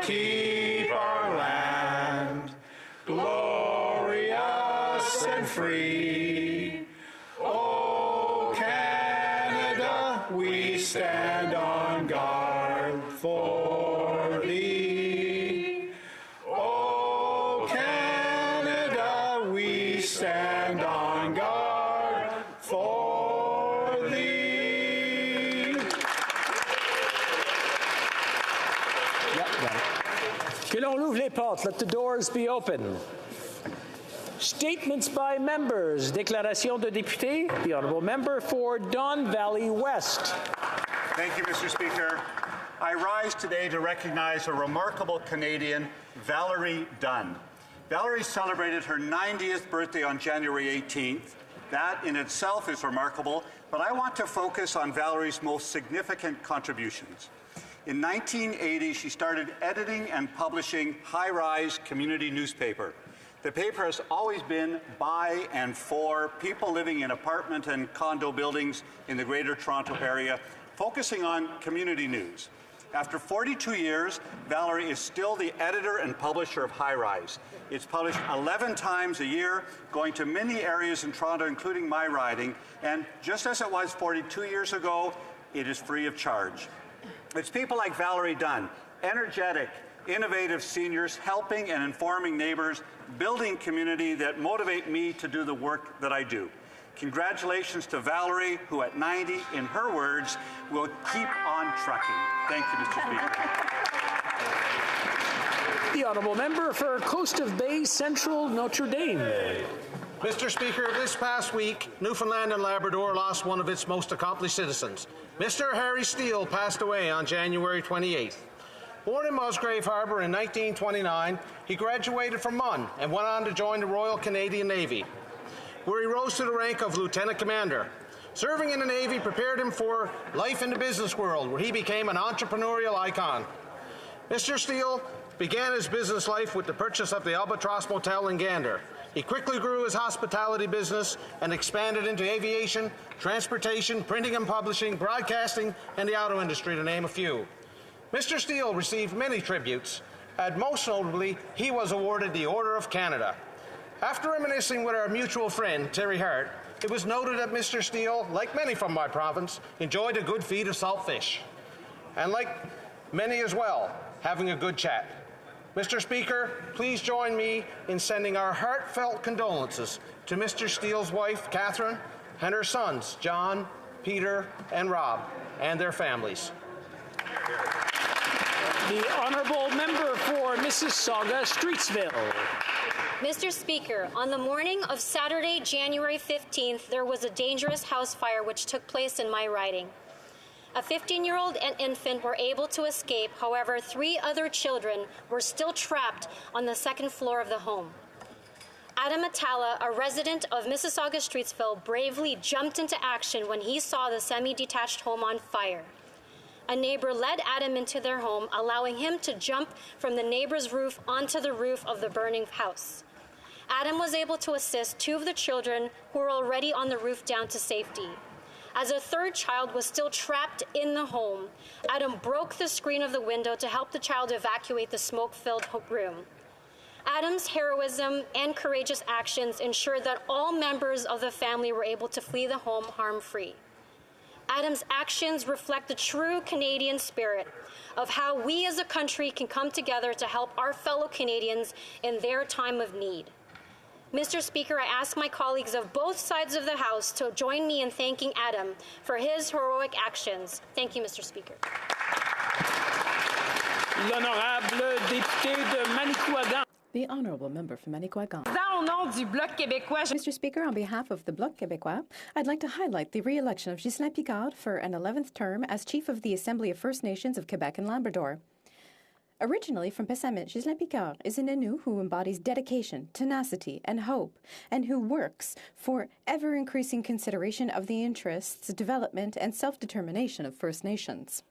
keep our land glorious and free. O Canada, we stand on guard for thee. O Canada, we stand on guard for thee. Que l'on ouvre les portes. Let the doors be open. Statements by members. Déclaration de député. The Honourable Member for Don Valley West. Thank you, Mr. Speaker. I rise today to recognize a remarkable Canadian, Valerie Dunn. Valerie celebrated her 90th birthday on January 18th. That in itself is remarkable, but I want to focus on Valerie's most significant contributions. In 1980, she started editing and publishing High Rise Community Newspaper. The paper has always been by and for people living in apartment and condo buildings in the Greater Toronto Area, focusing on community news. After 42 years, Valerie is still the editor and publisher of High Rise. It's published 11 times a year, going to many areas in Toronto, including my riding, and just as it was 42 years ago, it is free of charge. It's people like Valerie Dunn, energetic, innovative seniors, helping and informing neighbors, building community that motivate me to do the work that I do. Congratulations to Valerie, who at 90, in her words, will keep on trucking. Thank you, Mr. Speaker. The Honourable Member for Coast of Bay Central Notre Dame. Mr. Speaker, this past week, Newfoundland and Labrador lost one of its most accomplished citizens. Mr. Harry Steele passed away on January 28th. Born in Musgrave Harbour in 1929, he graduated from MUN and went on to join the Royal Canadian Navy, where he rose to the rank of Lieutenant Commander. Serving in the Navy prepared him for life in the business world, where he became an entrepreneurial icon. Mr. Steele began his business life with the purchase of the Albatross Motel in Gander. He quickly grew his hospitality business and expanded into aviation, transportation, printing and publishing, broadcasting, and the auto industry, to name a few. Mr. Steele received many tributes, and most notably, he was awarded the Order of Canada. After reminiscing with our mutual friend, Terry Hart, it was noted that Mr. Steele, like many from my province, enjoyed a good feed of salt fish. And like many as well, having a good chat. Mr. Speaker, please join me in sending our heartfelt condolences to Mr. Steele's wife, Catherine, and her sons, John, Peter, and Rob, and their families. The Honourable Member for Mississauga Streetsville. Mr. Speaker, on the morning of Saturday, January 15th, there was a dangerous house fire which took place in my riding. A 15-year-old and infant were able to escape. However, 3 other children were still trapped on the second floor of the home. Adam Atala, a resident of Mississauga Streetsville, bravely jumped into action when he saw the semi-detached home on fire. A neighbor led Adam into their home, allowing him to jump from the neighbor's roof onto the roof of the burning house. Adam was able to assist 2 of the children who were already on the roof down to safety. As a 3rd child was still trapped in the home, Adam broke the screen of the window to help the child evacuate the smoke-filled room. Adam's heroism and courageous actions ensured that all members of the family were able to flee the home harm-free. Adam's actions reflect the true Canadian spirit of how we as a country can come together to help our fellow Canadians in their time of need. Mr. Speaker, I ask my colleagues of both sides of the House to join me in thanking Adam for his heroic actions. Thank you, Mr. Speaker. L'honorable député de Manicouagan. The Honourable Member for Manicouagan. Au nom du Bloc québécois. Mr. Speaker, on behalf of the Bloc québécois, I'd like to highlight the re-election of Ghislain Picard for an 11th term as Chief of the Assembly of First Nations of Quebec and Labrador. Originally from Pessamit, Ghislain Picard is an Innu who embodies dedication, tenacity, and hope, and who works for ever-increasing consideration of the interests, development, and self-determination of First Nations.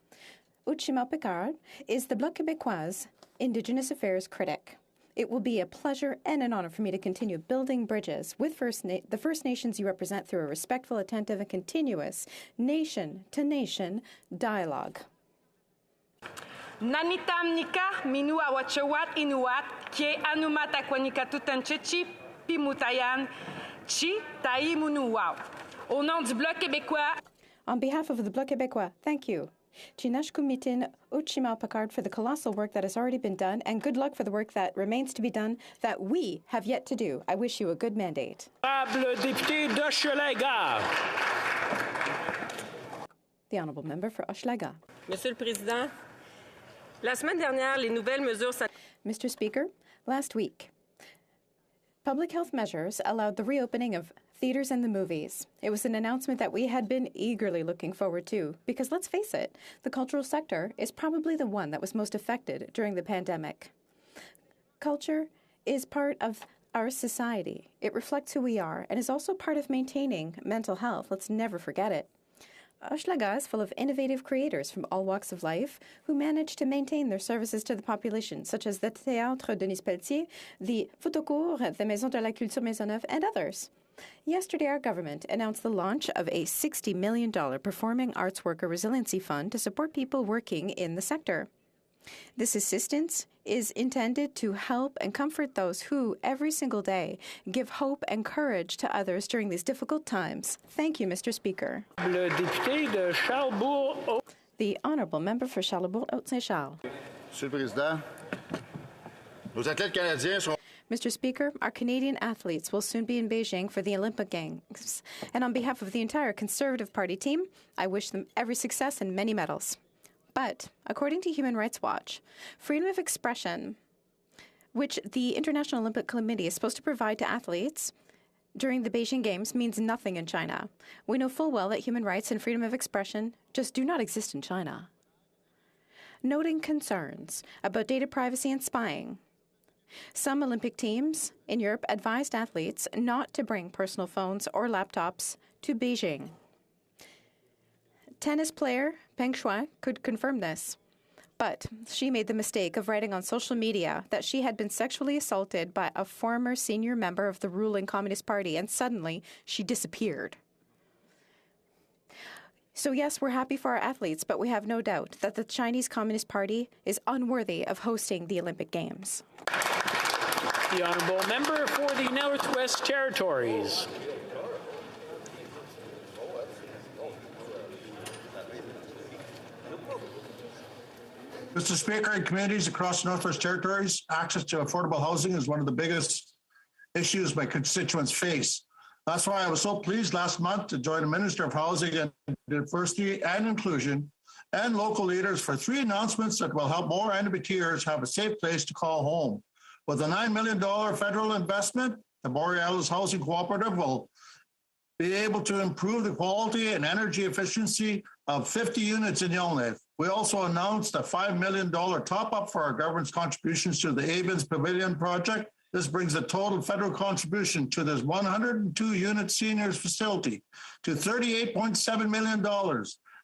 Uchima Picard is the Bloc québécois Indigenous Affairs critic. It will be a pleasure and an honor for me to continue building bridges with the First Nations you represent through a respectful, attentive, and continuous nation-to-nation dialogue. Nanitamnika minu awachawat inuat kie anumat akwanika tutanchichi pimutayan chi tai munuwao. Au nom du Bloc québécois. On behalf of the Bloc québécois, thank you. Chinashkumitin Uchima Picard for the colossal work that has already been done, and good luck for the work that remains to be done that we have yet to do. I wish you a good mandate. Député d'Hochelaga. The Honourable Member for Hochelaga. Monsieur le Président, la semaine dernière, les nouvelles mesures Mr. Speaker, last week, public health measures allowed the reopening of theaters and the movies. It was an announcement that we had been eagerly looking forward to, because let's face it, the cultural sector is probably the one that was most affected during the pandemic. Culture is part of our society. It reflects who we are and is also part of maintaining mental health. Let's never forget it. Hochelaga is full of innovative creators from all walks of life who manage to maintain their services to the population, such as the Théâtre Denis Pelletier, the Photocours, the Maison de la Culture Maisonneuve, and others. Yesterday, our government announced the launch of a $60 million Performing Arts Worker Resiliency Fund to support people working in the sector. This assistance is intended to help and comfort those who, every single day, give hope and courage to others during these difficult times. Thank you, Mr. Speaker. Le député de Charlebourg. The Honourable Member for Charlebourg-Haute-Saint-Charles. Monsieur le Président, nos athlètes canadiens sont... Mr. Speaker, our Canadian athletes will soon be in Beijing for the Olympic Games. And on behalf of the entire Conservative Party team, I wish them every success and many medals. But, according to Human Rights Watch, freedom of expression, which the International Olympic Committee is supposed to provide to athletes during the Beijing Games, means nothing in China. We know full well that human rights and freedom of expression just do not exist in China. Noting concerns about data privacy and spying, some Olympic teams in Europe advised athletes not to bring personal phones or laptops to Beijing. Tennis player Peng Shuai could confirm this, but she made the mistake of writing on social media that she had been sexually assaulted by a former senior member of the ruling Communist Party, and suddenly she disappeared. So yes, we're happy for our athletes, but we have no doubt that the Chinese Communist Party is unworthy of hosting the Olympic Games. The Honourable Member for the Northwest Territories. Mr. Speaker, in communities across the Northwest Territories, access to affordable housing is one of the biggest issues my constituents face. That's why I was so pleased last month to join the Minister of Housing and Diversity and Inclusion and local leaders for 3 announcements that will help more NBTers have a safe place to call home. With a $9 million federal investment, the Borealis Housing Cooperative will be able to improve the quality and energy efficiency of 50 units in Yellowknife. We also announced a $5 million top-up for our government's contributions to the Avens Pavilion project. This brings the total federal contribution to this 102-unit seniors facility to $38.7 million.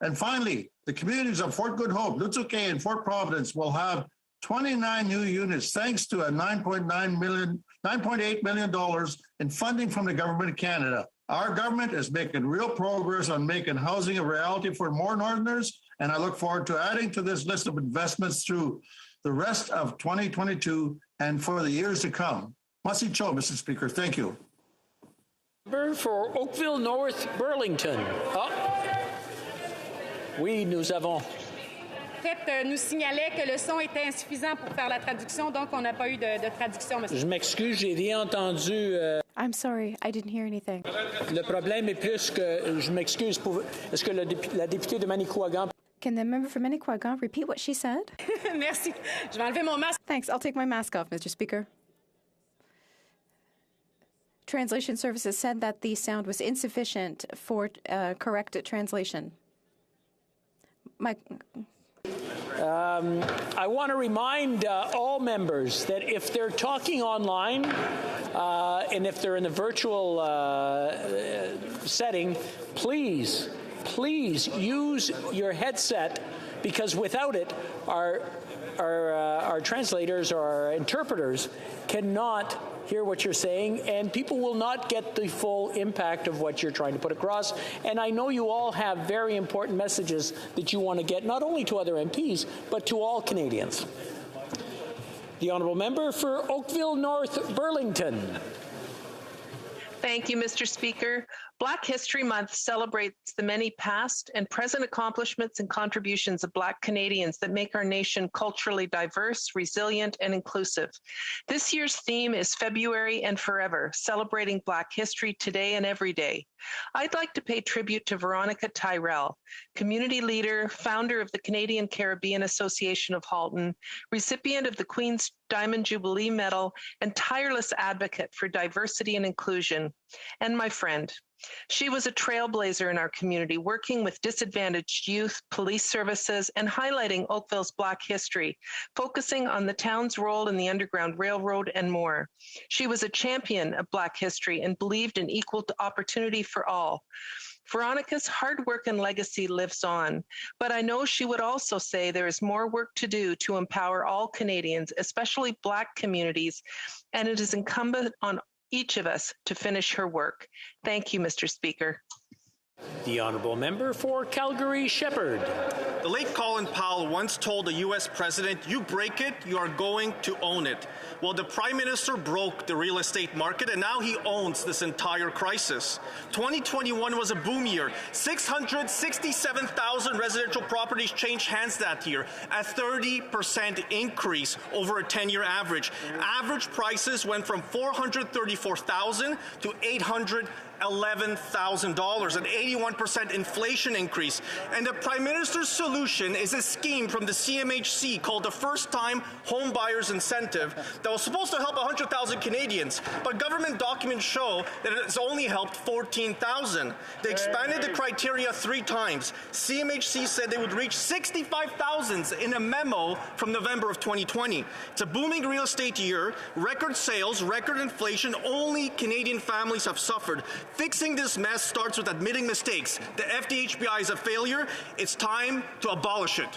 And finally, the communities of Fort Good Hope, Lutsuke, and Fort Providence will have 29 new units thanks to a $9.8 million in funding from the Government of Canada. Our government is making real progress on making housing a reality for more Northerners, and I look forward to adding to this list of investments through the rest of 2022 and for the years to come. Masi Cho, Mr. Speaker. Thank you. For Oakville North Burlington. Oui, nous avons. En fait, nous signalait que le son était insuffisant pour faire la traduction, donc on n'a pas eu de traduction, monsieur. Je m'excuse, j'ai rien entendu. I'm sorry, I didn't hear anything. Le problème est plus que, je m'excuse, est-ce que la députée de Manicouagan... Can the member for Manicouagan repeat what she said? Merci. Je vais enlever mon masque. Thanks, I'll take my mask off, Mr. Speaker. Translation services said that the sound was insufficient for correct translation. I want to remind all members that if they're talking online and if they're in a virtual setting, please use your headset, because without it, our our translators or our interpreters cannot hear what you're saying, and people will not get the full impact of what you're trying to put across. And I know you all have very important messages that you want to get not only to other MPs, but to all Canadians. The honourable member for Oakville North Burlington. Thank you, Mr. Speaker. Black History Month celebrates the many past and present accomplishments and contributions of Black Canadians that make our nation culturally diverse, resilient, and inclusive. This year's theme is February and Forever, celebrating Black history today and every day. I'd like to pay tribute to Veronica Tyrell, community leader, founder of the Canadian Caribbean Association of Halton, recipient of the Queen's Diamond Jubilee Medal, and tireless advocate for diversity and inclusion, and my friend. She was a trailblazer in our community, working with disadvantaged youth, police services, and highlighting Oakville's Black history, focusing on the town's role in the Underground Railroad and more. She was a champion of Black history and believed in equal opportunity for all. Veronica's hard work and legacy lives on, but I know she would also say there is more work to do to empower all Canadians, especially Black communities, and it is incumbent on each of us to finish her work. Thank you, Mr. Speaker. The honourable member for Calgary Shepherd. The late Colin Powell once told the U.S. president, "You break it, you are going to own it." Well, the Prime Minister broke the real estate market, and now he owns this entire crisis. 2021 was a boom year. 667,000 residential properties changed hands that year, a 30% increase over a 10-year average. Average prices went from $434,000 to $811,000, an 81% inflation increase. And the Prime Minister's solution is a scheme from the CMHC called the First Time Home Buyers Incentive that was supposed to help 100,000 Canadians, but government documents show that it's only helped 14,000. They expanded the criteria 3 times. CMHC said they would reach 65,000 in a memo from November of 2020. It's a booming real estate year, record sales, record inflation. Only Canadian families have suffered. Fixing this mess starts with admitting mistakes. The FDHBI is a failure. It's time to abolish it.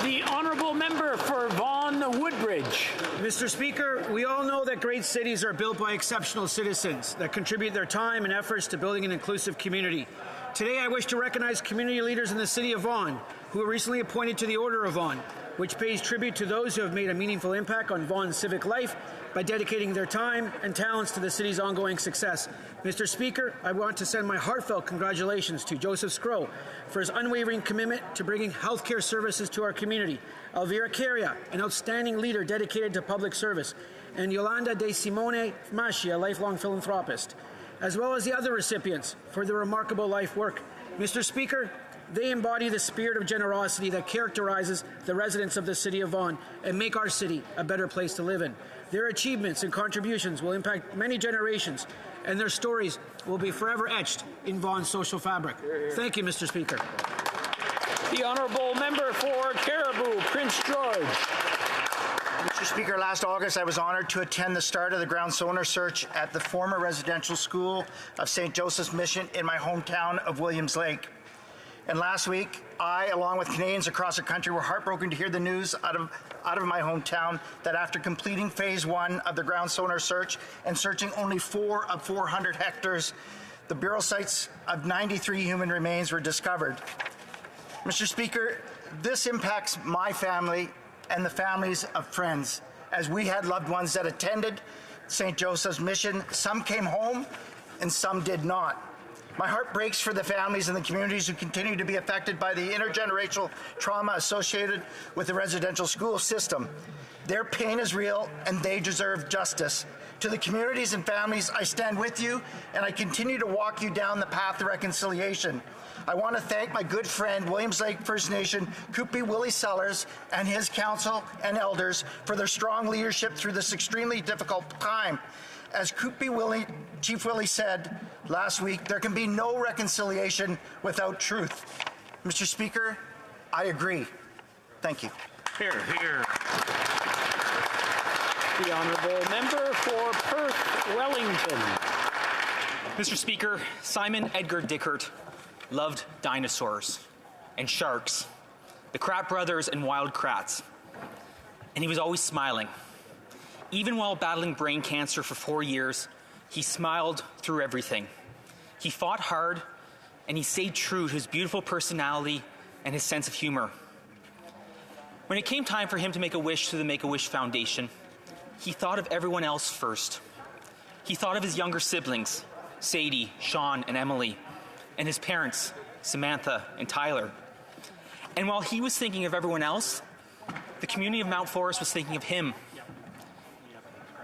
The honourable member for Vaughan Woodbridge. Mr. Speaker, we all know that great cities are built by exceptional citizens that contribute their time and efforts to building an inclusive community. Today, I wish to recognize community leaders in the city of Vaughan who were recently appointed to the Order of Vaughan, which pays tribute to those who have made a meaningful impact on Vaughan's civic life by dedicating their time and talents to the city's ongoing success. Mr. Speaker, I want to send my heartfelt congratulations to Joseph Scrow for his unwavering commitment to bringing healthcare services to our community, Elvira Caria, an outstanding leader dedicated to public service, and Yolanda De Simone Masci, a lifelong philanthropist, as well as the other recipients for their remarkable life work. Mr. Speaker, they embody the spirit of generosity that characterizes the residents of the city of Vaughan and make our city a better place to live in. Their achievements and contributions will impact many generations, and their stories will be forever etched in Vaughan's social fabric. Thank you, Mr. Speaker. The honourable member for Caribou, Prince George. Mr. Speaker, last August I was honoured to attend the start of the ground sonar search at the former residential school of St. Joseph's Mission in my hometown of Williams Lake. And last week, I, along with Canadians across the country, were heartbroken to hear the news out of my hometown that after completing phase 1 of the ground sonar search and searching only 4 of 400 hectares, the burial sites of 93 human remains were discovered. Mr. Speaker, this impacts my family and the families of friends, as we had loved ones that attended St. Joseph's Mission. Some came home and some did not. My heart breaks for the families and the communities who continue to be affected by the intergenerational trauma associated with the residential school system. Their pain is real and they deserve justice. To the communities and families, I stand with you and I continue to walk you down the path of reconciliation. I want to thank my good friend, Williams Lake First Nation, Koopy Willie Sellers, and his council and elders for their strong leadership through this extremely difficult time. As Chief Willie said last week, there can be no reconciliation without truth. Mr. Speaker, I agree. Thank you. Here, here. The honourable member for Perth, Wellington. Mr. Speaker, Simon Edgar Dickert loved dinosaurs and sharks the Kratt brothers, and Wild Kratts. And he was always smiling. Even while battling brain cancer for 4 years, he smiled through everything. He fought hard, and he stayed true to his beautiful personality and his sense of humor. When it came time for him to make a wish to the Make-A-Wish Foundation, he thought of everyone else first. He thought of his younger siblings, Sadie, Sean, and Emily, and his parents, Samantha and Tyler. And while he was thinking of everyone else, the community of Mount Forest was thinking of him.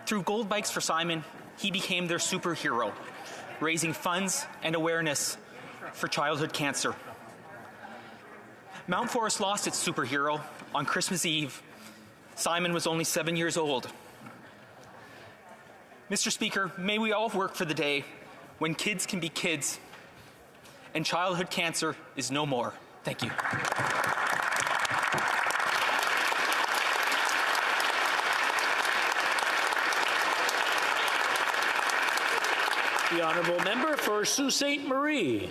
Through Gold Bikes for Simon, he became their superhero, raising funds and awareness for childhood cancer. Mount Forest lost its superhero on Christmas Eve. Simon was only 7 years old. Mr. Speaker, may we all work for the day when kids can be kids and childhood cancer is no more. Thank you. The honourable member for Sault Ste. Marie.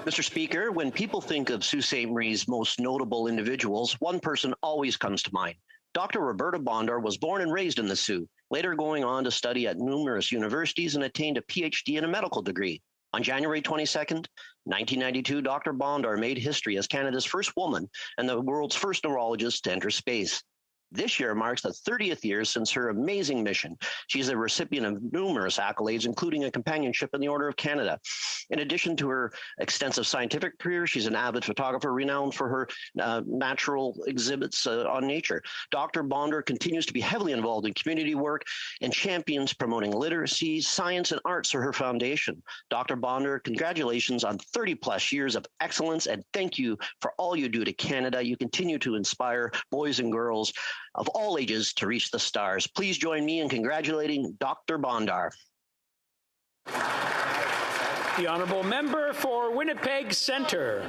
Mr. Speaker, when people think of Sault Ste. Marie's most notable individuals, one person always comes to mind. Dr. Roberta Bondar was born and raised in the Sioux, later going on to study at numerous universities and attained a PhD and a medical degree. On January 22nd, 1992, Dr. Bondar made history as Canada's first woman and the world's first neurologist to enter space. This year marks the 30th year since her amazing mission. She's a recipient of numerous accolades, including a companionship in the Order of Canada. In addition to her extensive scientific career, she's an avid photographer renowned for her natural exhibits on nature. Dr. Bondar continues to be heavily involved in community work and champions promoting literacy, science, and arts for her foundation. Dr. Bondar, congratulations on 30-plus years of excellence, and thank you for all you do to Canada. You continue to inspire boys and girls of all ages to reach the stars. Please join me in congratulating Dr. Bondar. The honourable member for Winnipeg Centre.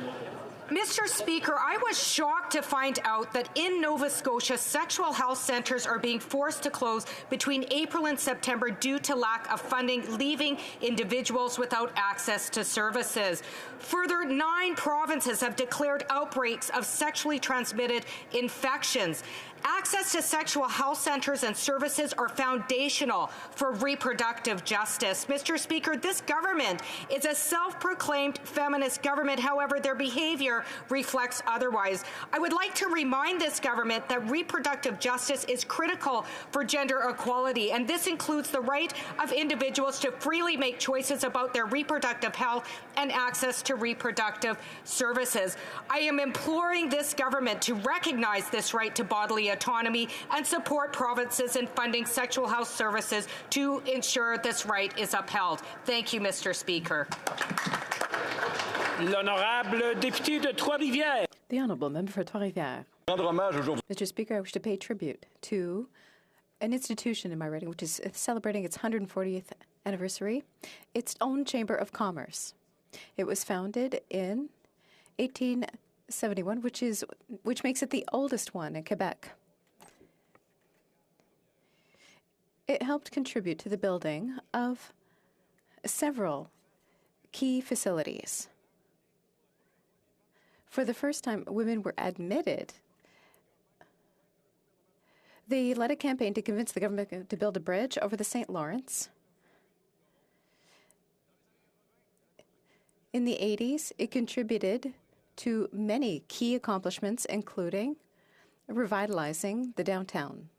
Mr. Speaker, I was shocked to find out that in Nova Scotia, sexual health centres are being forced to close between April and September due to lack of funding, leaving individuals without access to services. Further, 9 provinces have declared outbreaks of sexually transmitted infections. Access to sexual health centres and services are foundational for reproductive justice. Mr. Speaker, this government is a self-proclaimed feminist government. However, their behaviour reflects otherwise. I would like to remind this government that reproductive justice is critical for gender equality, and this includes the right of individuals to freely make choices about their reproductive health and access to reproductive services. I am imploring this government to recognize this right to bodily autonomy and support provinces in funding sexual health services to ensure this right is upheld. Thank you, Mr. Speaker. L'honorable député de Trois-Rivières. The honourable member for Trois-Rivières. Mr. Speaker, I wish to pay tribute to an institution in my riding which is celebrating its 140th anniversary, its own Chamber of Commerce. It was founded in 1871, which makes it the oldest one in Quebec. It helped contribute to the building of several key facilities. For the first time, women were admitted. They led a campaign to convince the government to build a bridge over the St. Lawrence. In the 80s, it contributed to many key accomplishments, including revitalizing the downtown.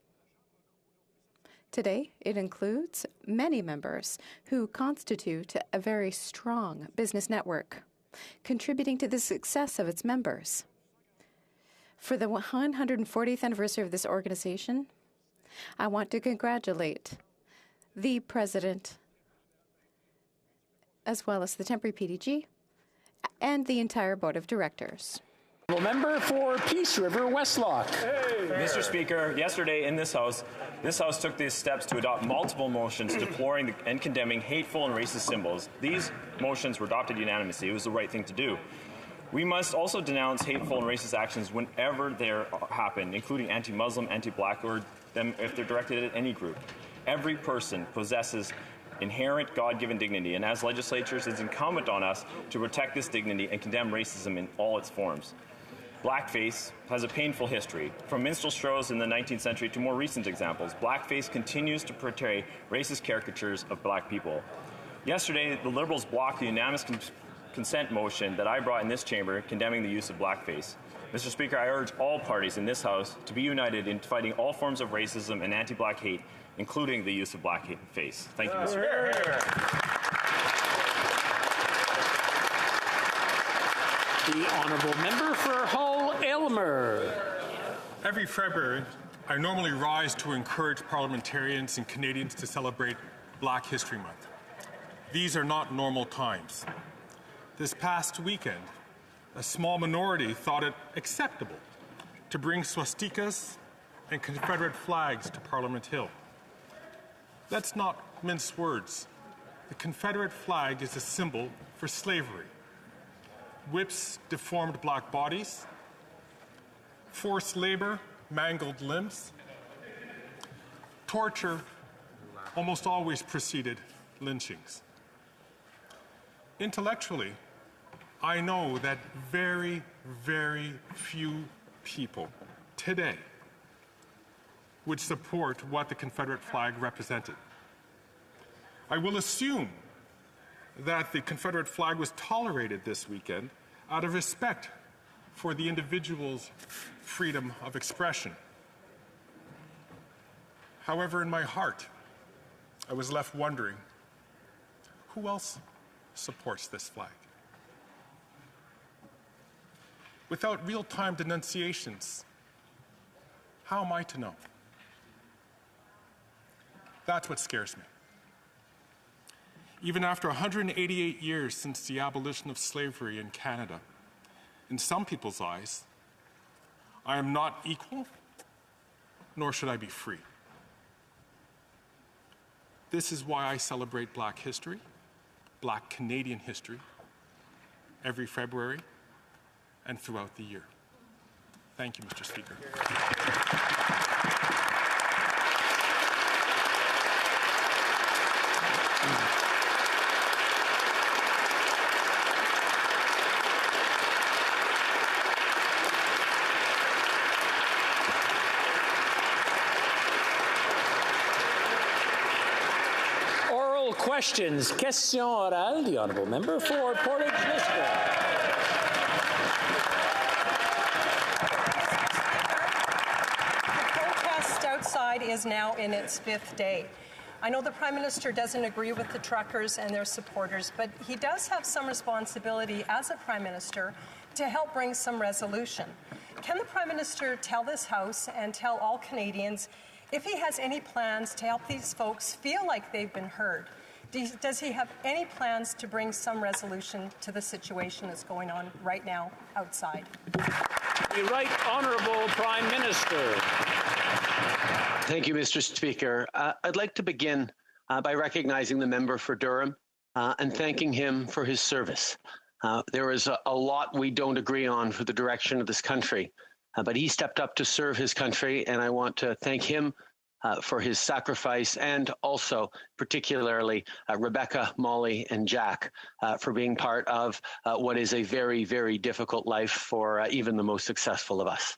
Today, it includes many members who constitute a very strong business network, contributing to the success of its members. For the 140th anniversary of this organization, I want to congratulate the president, as well as the temporary PDG, and the entire board of directors. Member for Peace River Westlock. Mr. Speaker, yesterday in this House took these steps to adopt multiple motions deploring and condemning hateful and racist symbols. These motions were adopted unanimously. It was the right thing to do. We must also denounce hateful and racist actions whenever they happen, including anti-Muslim, anti-Black, or them if they're directed at any group. Every person possesses inherent God-given dignity, and as legislators, it's incumbent on us to protect this dignity and condemn racism in all its forms. Blackface has a painful history. From minstrel shows in the 19th century to more recent examples, blackface continues to portray racist caricatures of black people. Yesterday, the Liberals blocked the unanimous consent motion that I brought in this chamber condemning the use of blackface. Mr. Speaker, I urge all parties in this House to be united in fighting all forms of racism and anti-black hate, including the use of blackface. Thank you, Mr. Speaker. The honourable member for Hull Aylmer. Every February, I normally rise to encourage parliamentarians and Canadians to celebrate Black History Month. These are not normal times. This past weekend, a small minority thought it acceptable to bring swastikas and Confederate flags to Parliament Hill. Let's not mince words. The Confederate flag is a symbol for slavery. Whips deformed black bodies, forced labor, mangled limbs. Torture almost always preceded lynchings. Intellectually, I know that very, very few people today would support what the Confederate flag represented. I will assume that the Confederate flag was tolerated this weekend out of respect for the individual's freedom of expression. However, in my heart, I was left wondering, who else supports this flag? Without real-time denunciations, how am I to know? That's what scares me. Even after 188 years since the abolition of slavery in Canada, in some people's eyes, I am not equal, nor should I be free. This is why I celebrate Black history, Black Canadian history, every February and throughout the year. Thank you, Mr. Speaker. Oral questions. Question orale. The honourable member for Portage Lisbon. Outside is now in its 5th day. I know the Prime Minister doesn't agree with the truckers and their supporters, but he does have some responsibility as a Prime Minister to help bring some resolution. Can the Prime Minister tell this House and tell all Canadians if he has any plans to help these folks feel like they've been heard? Does he have any plans to bring some resolution to the situation that's going on right now outside? The Right Honourable Prime Minister. Thank you, Mr. Speaker. I'd like to begin by recognizing the member for Durham and thanking him for his service. There is a lot we don't agree on for the direction of this country, but he stepped up to serve his country, and I want to thank him for his sacrifice, and also particularly Rebecca, Molly, and Jack for being part of what is a very, very difficult life for even the most successful of us.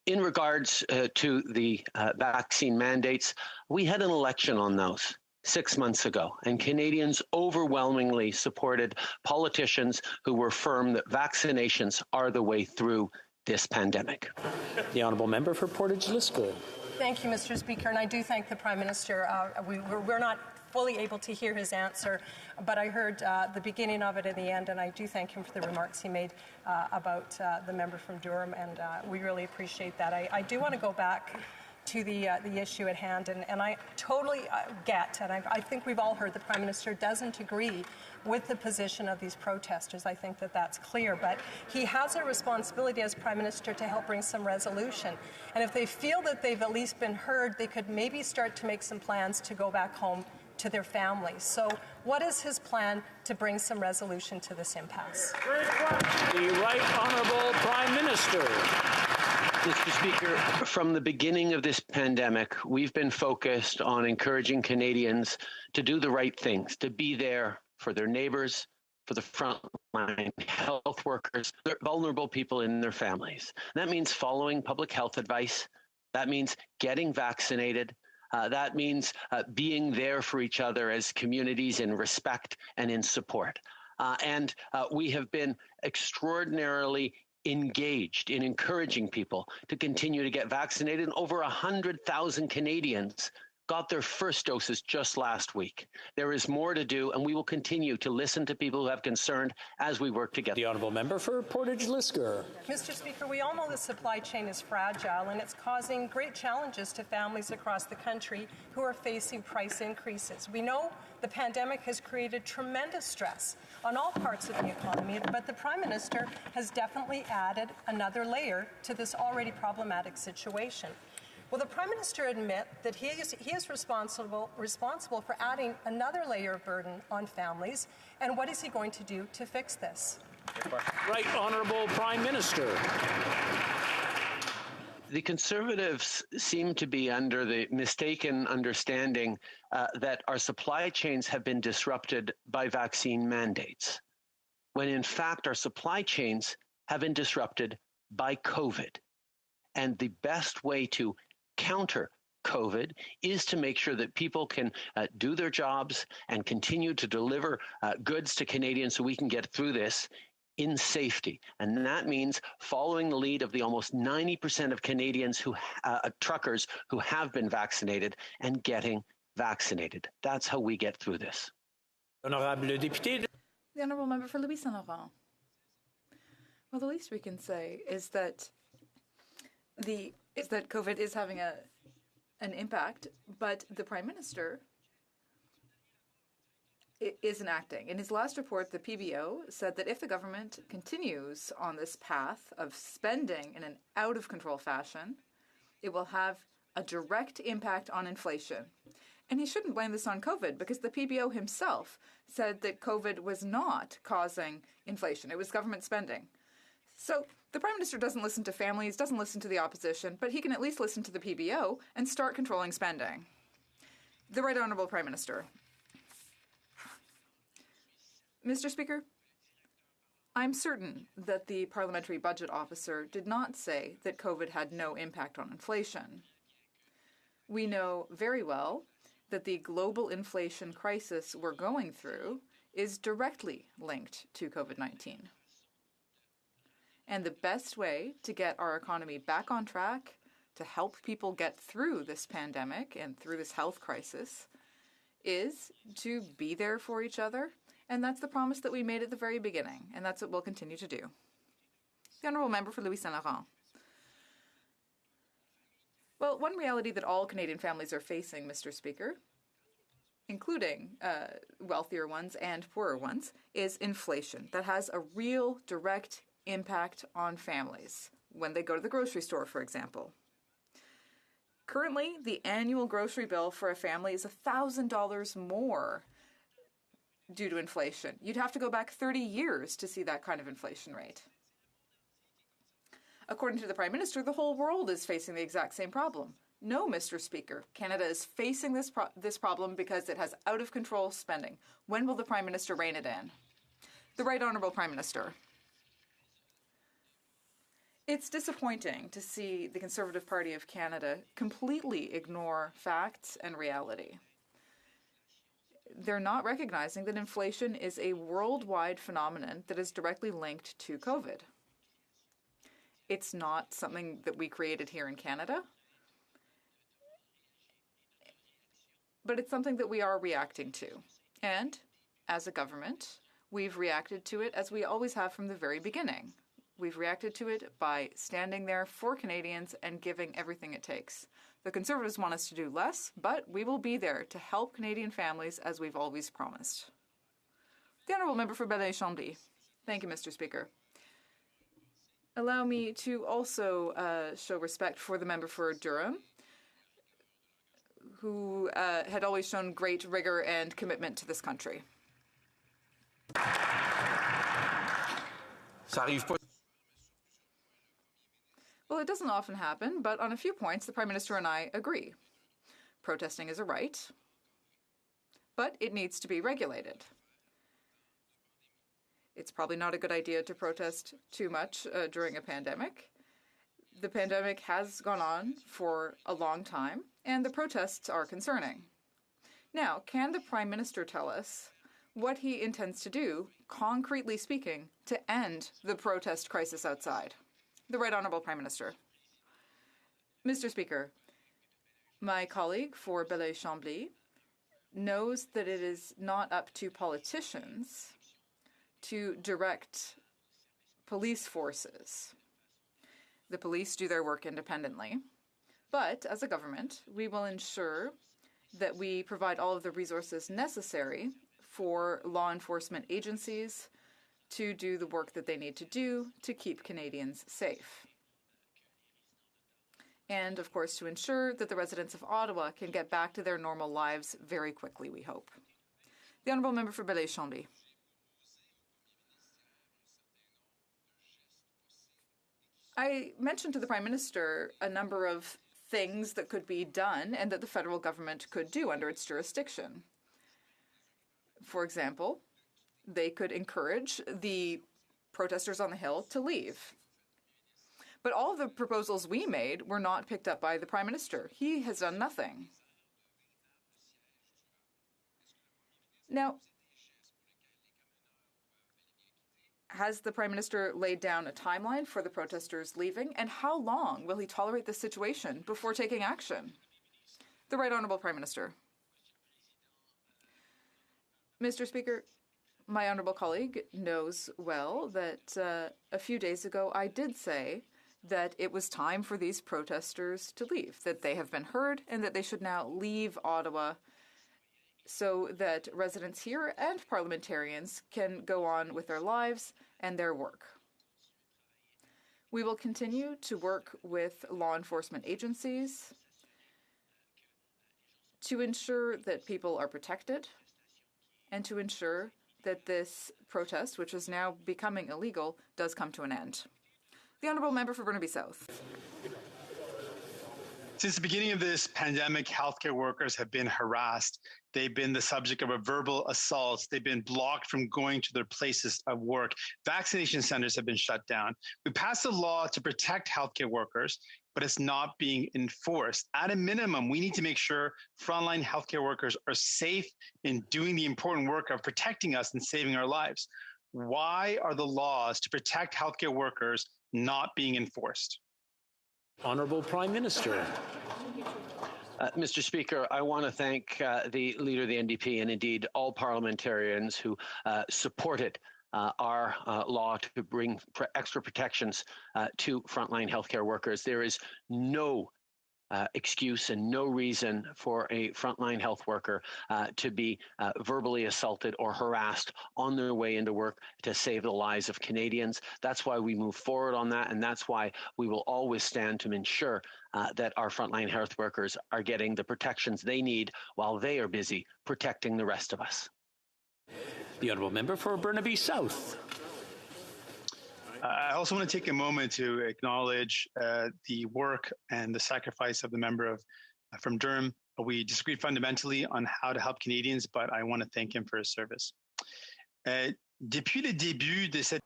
In regards to the vaccine mandates, we had an election on those 6 months ago, and Canadians overwhelmingly supported politicians who were firm that vaccinations are the way through this pandemic. The honourable member for Portage Lisco. Thank you, Mr. Speaker, and I do thank the Prime Minister. We're not fully able to hear his answer, but I heard the beginning of it in the end, and I do thank him for the remarks he made about the member from Durham, and we really appreciate that. I do want to go back to the issue at hand, and I totally get, and I think we've all heard the Prime Minister doesn't agree with the position of these protesters. I think that that's clear, but he has a responsibility as Prime Minister to help bring some resolution. And if they feel that they've at least been heard, they could maybe start to make some plans to go back home to their families. So what is his plan to bring some resolution to this impasse? The Right Honourable Prime Minister. Mr. Speaker, from the beginning of this pandemic, we've been focused on encouraging Canadians to do the right things, to be there for their neighbours, for the frontline health workers, vulnerable people in their families. That means following public health advice. That means getting vaccinated. That means being there for each other as communities in respect and in support. And we have been extraordinarily engaged in encouraging people to continue to get vaccinated. Over 100,000 Canadians got their first doses just last week. There is more to do, and we will continue to listen to people who have concern as we work together. The honourable member for Portage-Lisker. Mr. Speaker, we all know the supply chain is fragile, and it's causing great challenges to families across the country who are facing price increases. We know the pandemic has created tremendous stress on all parts of the economy, but the Prime Minister has definitely added another layer to this already problematic situation. Will the Prime Minister admit that he is responsible for adding another layer of burden on families, and what is he going to do to fix this? Right Honourable Prime Minister. The Conservatives seem to be under the mistaken understanding that our supply chains have been disrupted by vaccine mandates, when in fact our supply chains have been disrupted by COVID. And the best way to counter COVID is to make sure that people can do their jobs and continue to deliver goods to Canadians so we can get through this in safety. And that means following the lead of the almost 90% of Canadians truckers who have been vaccinated and getting vaccinated. That's how we get through this. Honorable député. The honourable member for Louis Saint Laurent. Well, the least we can say is that COVID is having an impact, but the Prime Minister isn't acting. In his last report, the PBO said that if the government continues on this path of spending in an out-of-control fashion, it will have a direct impact on inflation. And he shouldn't blame this on COVID, because the PBO himself said that COVID was not causing inflation. It was government spending. So the Prime Minister doesn't listen to families, doesn't listen to the opposition, but he can at least listen to the PBO and start controlling spending. The Right Honourable Prime Minister. Mr. Speaker, I'm certain that the Parliamentary Budget Officer did not say that COVID had no impact on inflation. We know very well that the global inflation crisis we're going through is directly linked to COVID-19. And the best way to get our economy back on track, to help people get through this pandemic and through this health crisis, is to be there for each other. And that's the promise that we made at the very beginning, and that's what we'll continue to do. The honourable member for Louis Saint Laurent. Well, one reality that all Canadian families are facing, Mr. Speaker, including wealthier ones and poorer ones, is inflation. That has a real direct impact on families when they go to the grocery store, for example. Currently, the annual grocery bill for a family is $1,000 more due to inflation. You'd have to go back 30 years to see that kind of inflation rate. According to the Prime Minister, the whole world is facing the exact same problem. No, Mr. Speaker, Canada is facing this problem because it has out-of-control spending. When will the Prime Minister rein it in? The Right Honourable Prime Minister. It's disappointing to see the Conservative Party of Canada completely ignore facts and reality. They're not recognizing that inflation is a worldwide phenomenon that is directly linked to COVID. It's not something that we created here in Canada, but it's something that we are reacting to. And as a government, we've reacted to it as we always have from the very beginning. We've reacted to it by standing there for Canadians and giving everything it takes. The Conservatives want us to do less, but we will be there to help Canadian families as we've always promised. The Honourable Member for Belleuil-Chambly. Thank you, Mr. Speaker. Allow me to also show respect for the member for Durham, who had always shown great rigor and commitment to this country. Well, it doesn't often happen, but on a few points, the Prime Minister and I agree. Protesting is a right, but it needs to be regulated. It's probably not a good idea to protest too much during a pandemic. The pandemic has gone on for a long time, and the protests are concerning. Now, can the Prime Minister tell us what he intends to do, concretely speaking, to end the protest crisis outside? The Right Honourable Prime Minister. Mr. Speaker, my colleague for Belleuil-Chambly knows that it is not up to politicians to direct police forces. The police do their work independently. But as a government, we will ensure that we provide all of the resources necessary for law enforcement agencies to do the work that they need to do to keep Canadians safe. And, of course, to ensure that the residents of Ottawa can get back to their normal lives very quickly, we hope. The Honourable Member for Belleuil-Chambly. I mentioned to the Prime Minister a number of things that could be done and that the federal government could do under its jurisdiction. For example, they could encourage the protesters on the Hill to leave. But all of the proposals we made were not picked up by the Prime Minister. He has done nothing. Now, has the Prime Minister laid down a timeline for the protesters leaving? And how long will he tolerate this situation before taking action? The Right Honourable Prime Minister. Mr. Speaker, my honourable colleague knows well that a few days ago I did say that it was time for these protesters to leave, that they have been heard and that they should now leave Ottawa so that residents here and parliamentarians can go on with their lives and their work. We will continue to work with law enforcement agencies to ensure that people are protected and to ensure that this protest, which is now becoming illegal, does come to an end. The Honourable Member for Burnaby South. Since the beginning of this pandemic, healthcare workers have been harassed. They've been the subject of a verbal assault. They've been blocked from going to their places of work. Vaccination centers have been shut down. We passed a law to protect healthcare workers, but it's not being enforced. At a minimum, we need to make sure frontline healthcare workers are safe in doing the important work of protecting us and saving our lives. Why are the laws to protect healthcare workers not being enforced? Honourable Prime Minister. Mr. Speaker, I want to thank the Leader of the NDP and indeed all parliamentarians who supported our law to bring extra protections to frontline healthcare workers. There is no excuse and no reason for a frontline health worker to be verbally assaulted or harassed on their way into work to save the lives of Canadians. That's why we move forward on that, and that's why we will always stand to ensure that our frontline health workers are getting the protections they need while they are busy protecting the rest of us. The Honourable Member for Burnaby South. I also want to take a moment to acknowledge the work and the sacrifice of the member from Durham. We disagree fundamentally on how to help Canadians, but I want to thank him for his service. Depuis le début de cette...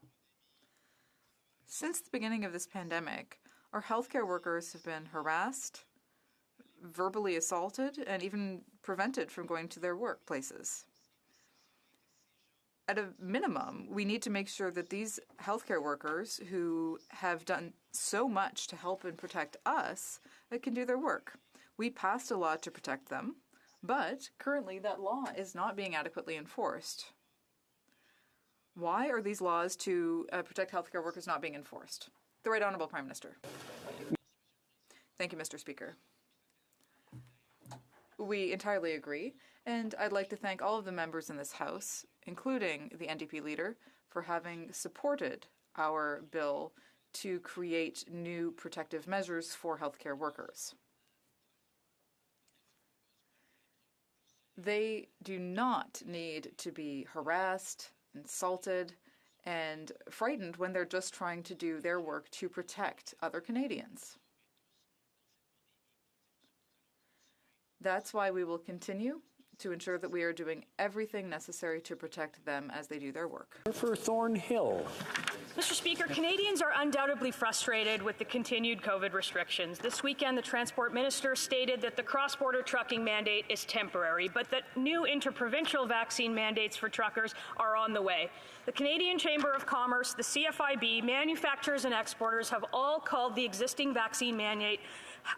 Since the beginning of this pandemic, our healthcare workers have been harassed, verbally assaulted, and even prevented from going to their workplaces. At a minimum, we need to make sure that these healthcare workers who have done so much to help and protect us can do their work. We passed a law to protect them, but currently that law is not being adequately enforced. Why are these laws to protect healthcare workers not being enforced? The Right Honourable Prime Minister. Thank you, Mr. Speaker. We entirely agree, and I'd like to thank all of the members in this House, including the NDP leader, for having supported our bill to create new protective measures for healthcare workers. They do not need to be harassed, insulted, and frightened when they're just trying to do their work to protect other Canadians. That's why we will continue to ensure that we are doing everything necessary to protect them as they do their work. For Thornhill. Mr. Speaker, Canadians are undoubtedly frustrated with the continued COVID restrictions. This weekend, the Transport Minister stated that the cross-border trucking mandate is temporary, but that new interprovincial vaccine mandates for truckers are on the way. The Canadian Chamber of Commerce, the CFIB, manufacturers and exporters have all called the existing vaccine mandate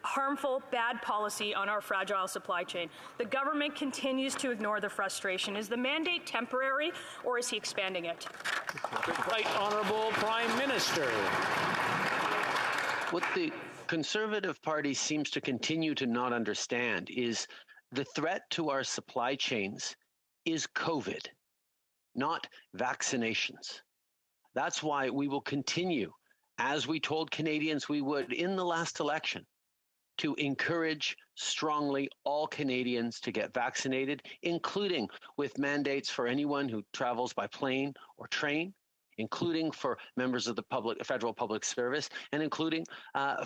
harmful, bad policy on our fragile supply chain. The government continues to ignore the frustration. Is the mandate temporary, or is he expanding it? Right Honourable Prime Minister. What the Conservative Party seems to continue to not understand is the threat to our supply chains is COVID, not vaccinations. That's why we will continue, as we told Canadians we would in the last election, to encourage strongly all Canadians to get vaccinated, including with mandates for anyone who travels by plane or train, including for members of the federal public service, and including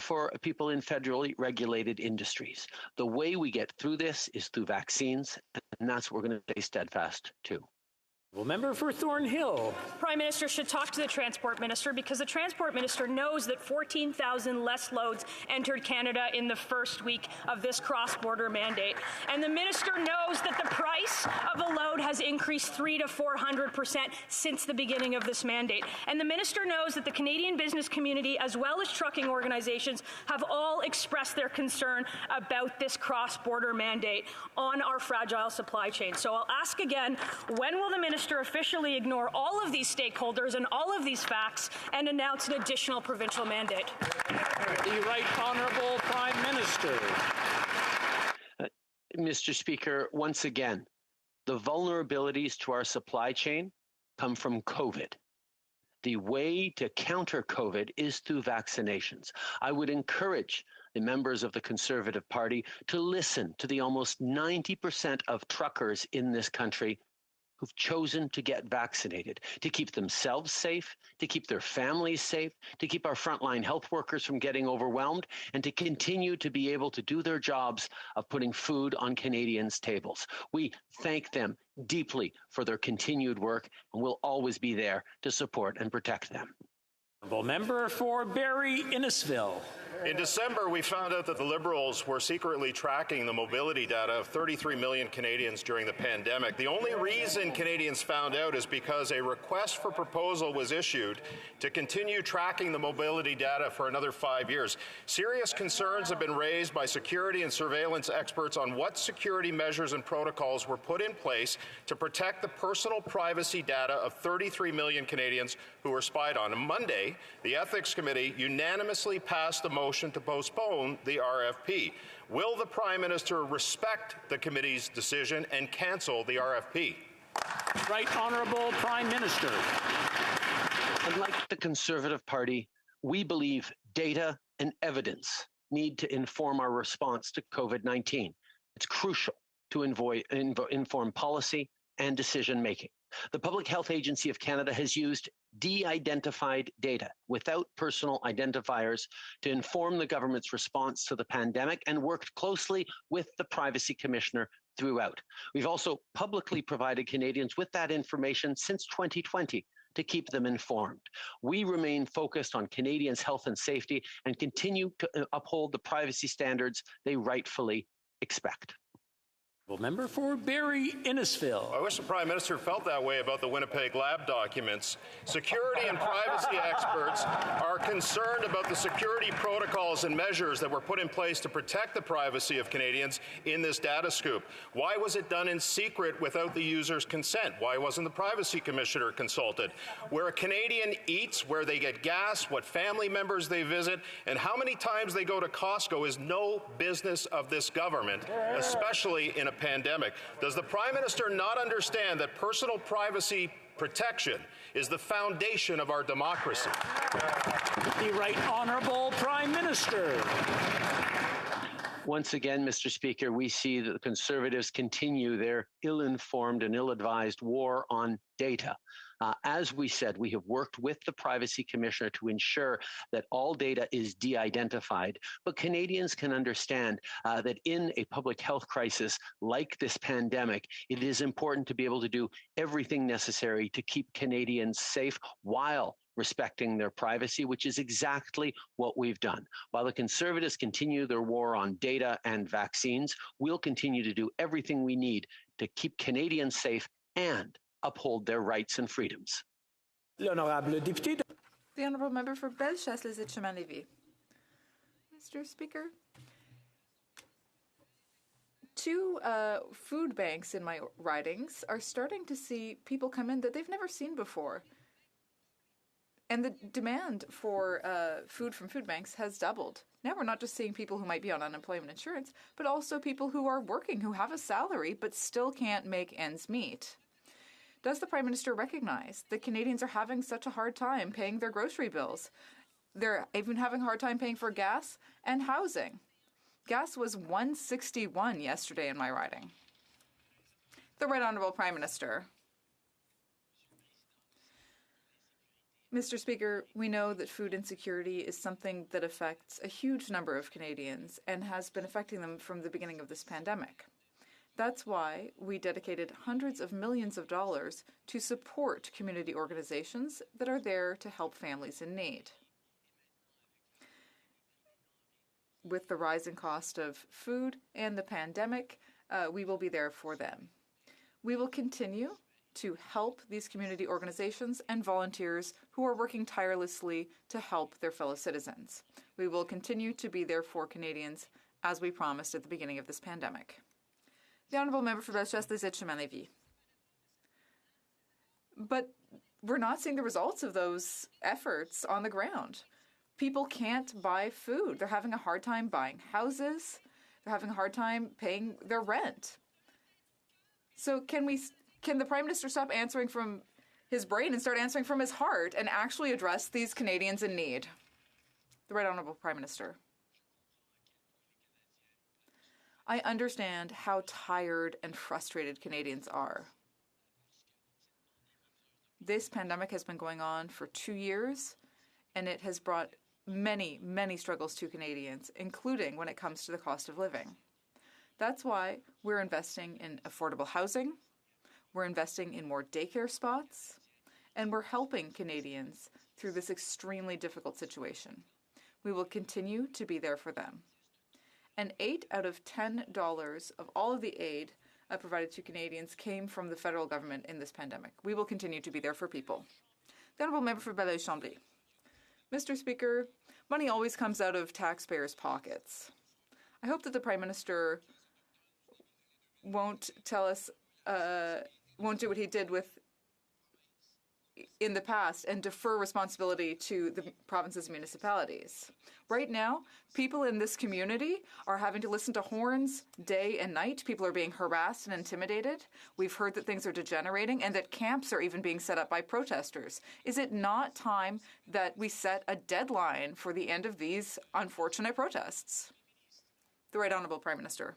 for people in federally regulated industries. The way we get through this is through vaccines, and that's what we're going to stay steadfast to. Well, member for Thornhill. Prime Minister should talk to the Transport Minister, because the Transport Minister knows that 14,000 less loads entered Canada in the first week of this cross-border mandate. And the Minister knows that the price of a load has increased 300% to 400% since the beginning of this mandate. And the Minister knows that the Canadian business community, as well as trucking organizations, have all expressed their concern about this cross-border mandate on our fragile supply chain. So I'll ask again, when will the Minister officially ignore all of these stakeholders and all of these facts and announce an additional provincial mandate? The Right Honourable Prime Minister. Mr. Speaker, once again, the vulnerabilities to our supply chain come from COVID. The way to counter COVID is through vaccinations. I would encourage the members of the Conservative Party to listen to the almost 90% of truckers in this country who've chosen to get vaccinated, to keep themselves safe, to keep their families safe, to keep our frontline health workers from getting overwhelmed, and to continue to be able to do their jobs of putting food on Canadians' tables. We thank them deeply for their continued work, and we'll always be there to support and protect them. Member for Barrie Innisfil. In December, we found out that the Liberals were secretly tracking the mobility data of 33 million Canadians during the pandemic. The only reason Canadians found out is because a request for proposal was issued to continue tracking the mobility data for another 5 years. Serious concerns have been raised by security and surveillance experts on what security measures and protocols were put in place to protect the personal privacy data of 33 million Canadians who were spied on. On Monday, the Ethics Committee unanimously passed a motion to postpone the RFP. Will the Prime Minister respect the committee's decision and cancel the RFP? Right Honourable Prime Minister. Unlike the Conservative Party, we believe data and evidence need to inform our response to COVID-19. It's crucial to inform policy and decision-making. The Public Health Agency of Canada has used de-identified data without personal identifiers to inform the government's response to the pandemic and worked closely with the Privacy Commissioner throughout. We've also publicly provided Canadians with that information since 2020 to keep them informed. We remain focused on Canadians' health and safety and continue to uphold the privacy standards they rightfully expect. Member for Barrie Innisfil. I wish the Prime Minister felt that way about the Winnipeg lab documents. Security and privacy experts are concerned about the security protocols and measures that were put in place to protect the privacy of Canadians in this data scoop. Why was it done in secret without the user's consent? Why wasn't the Privacy Commissioner consulted? Where a Canadian eats, where they get gas, what family members they visit, and how many times they go to Costco is no business of this government, especially in a pandemic. Does the Prime Minister not understand that personal privacy protection is the foundation of our democracy? The Right Honourable Prime Minister. Once again, Mr. Speaker, we see that the Conservatives continue their ill-informed and ill-advised war on data. As we said, we have worked with the Privacy Commissioner to ensure that all data is de-identified, but Canadians can understand that in a public health crisis like this pandemic, it is important to be able to do everything necessary to keep Canadians safe while respecting their privacy, which is exactly what we've done. While the Conservatives continue their war on data and vaccines, we'll continue to do everything we need to keep Canadians safe and uphold their rights and freedoms. The Honourable Member for Bellechasse-les-Etchemins-Lévis. Mr. Speaker, two food banks in my ridings are starting to see people come in that they've never seen before. And the demand for food from food banks has doubled. Now we're not just seeing people who might be on unemployment insurance, but also people who are working, who have a salary, but still can't make ends meet. Does the Prime Minister recognize that Canadians are having such a hard time paying their grocery bills? They're even having a hard time paying for gas and housing. Gas was $1.61 yesterday in my riding. The Right Honourable Prime Minister. Mr. Speaker, we know that food insecurity is something that affects a huge number of Canadians and has been affecting them from the beginning of this pandemic. That's why we dedicated hundreds of millions of dollars to support community organizations that are there to help families in need. With the rising cost of food and the pandemic, we will be there for them. We will continue to help these community organizations and volunteers who are working tirelessly to help their fellow citizens. We will continue to be there for Canadians as we promised at the beginning of this pandemic. The Honourable Member for Bellechasse-les-Etchemins-Lévis. But we're not seeing the results of those efforts on the ground. People can't buy food. They're having a hard time buying houses. They're having a hard time paying their rent. So can the Prime Minister stop answering from his brain and start answering from his heart and actually address these Canadians in need? The Right Honourable Prime Minister. I understand how tired and frustrated Canadians are. This pandemic has been going on for 2 years, and it has brought many, many struggles to Canadians, including when it comes to the cost of living. That's why we're investing in affordable housing, we're investing in more daycare spots, and we're helping Canadians through this extremely difficult situation. We will continue to be there for them. And $8 out of $10 of all of the aid provided to Canadians came from the federal government in this pandemic. We will continue to be there for people. The Honourable Member for Belleuil-Chambly. Mr. Speaker, money always comes out of taxpayers' pockets. I hope that the Prime Minister won't tell us, won't do what he did in the past and defer responsibility to the province's municipalities. Right now, people in this community are having to listen to horns day and night. People are being harassed and intimidated. We've heard that things are degenerating and that camps are even being set up by protesters. Is it not time that we set a deadline for the end of these unfortunate protests? The Right Honourable Prime Minister.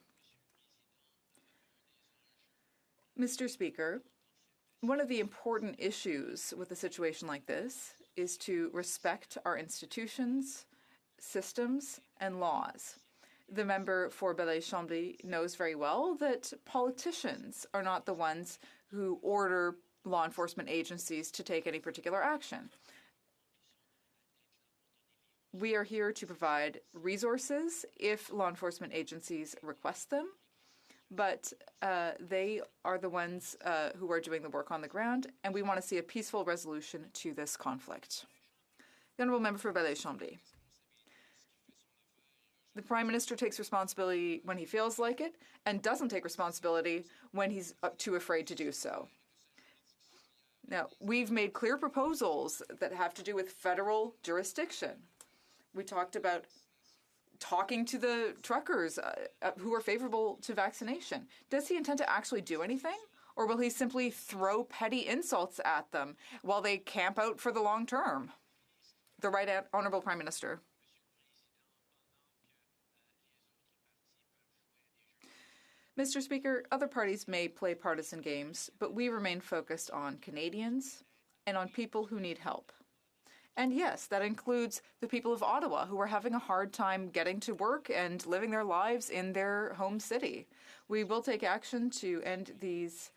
Mr. Speaker, one of the important issues with a situation like this is to respect our institutions, systems, and laws. The member for Belleuil-Chambly knows very well that politicians are not the ones who order law enforcement agencies to take any particular action. We are here to provide resources if law enforcement agencies request them, but they are the ones who are doing the work on the ground, and we want to see a peaceful resolution to this conflict. The Honourable Member for Belleuil-Chambly. The Prime Minister takes responsibility when he feels like it and doesn't take responsibility when he's too afraid to do so. Now, we've made clear proposals that have to do with federal jurisdiction. We talked about talking to the truckers who are favorable to vaccination. Does he intend to actually do anything? Or will he simply throw petty insults at them while they camp out for the long term? The Right Honourable Prime Minister. Mr. Speaker, other parties may play partisan games, but we remain focused on Canadians, and on people who need help. And yes, that includes the people of Ottawa who are having a hard time getting to work and living their lives in their home city. We will take action to end these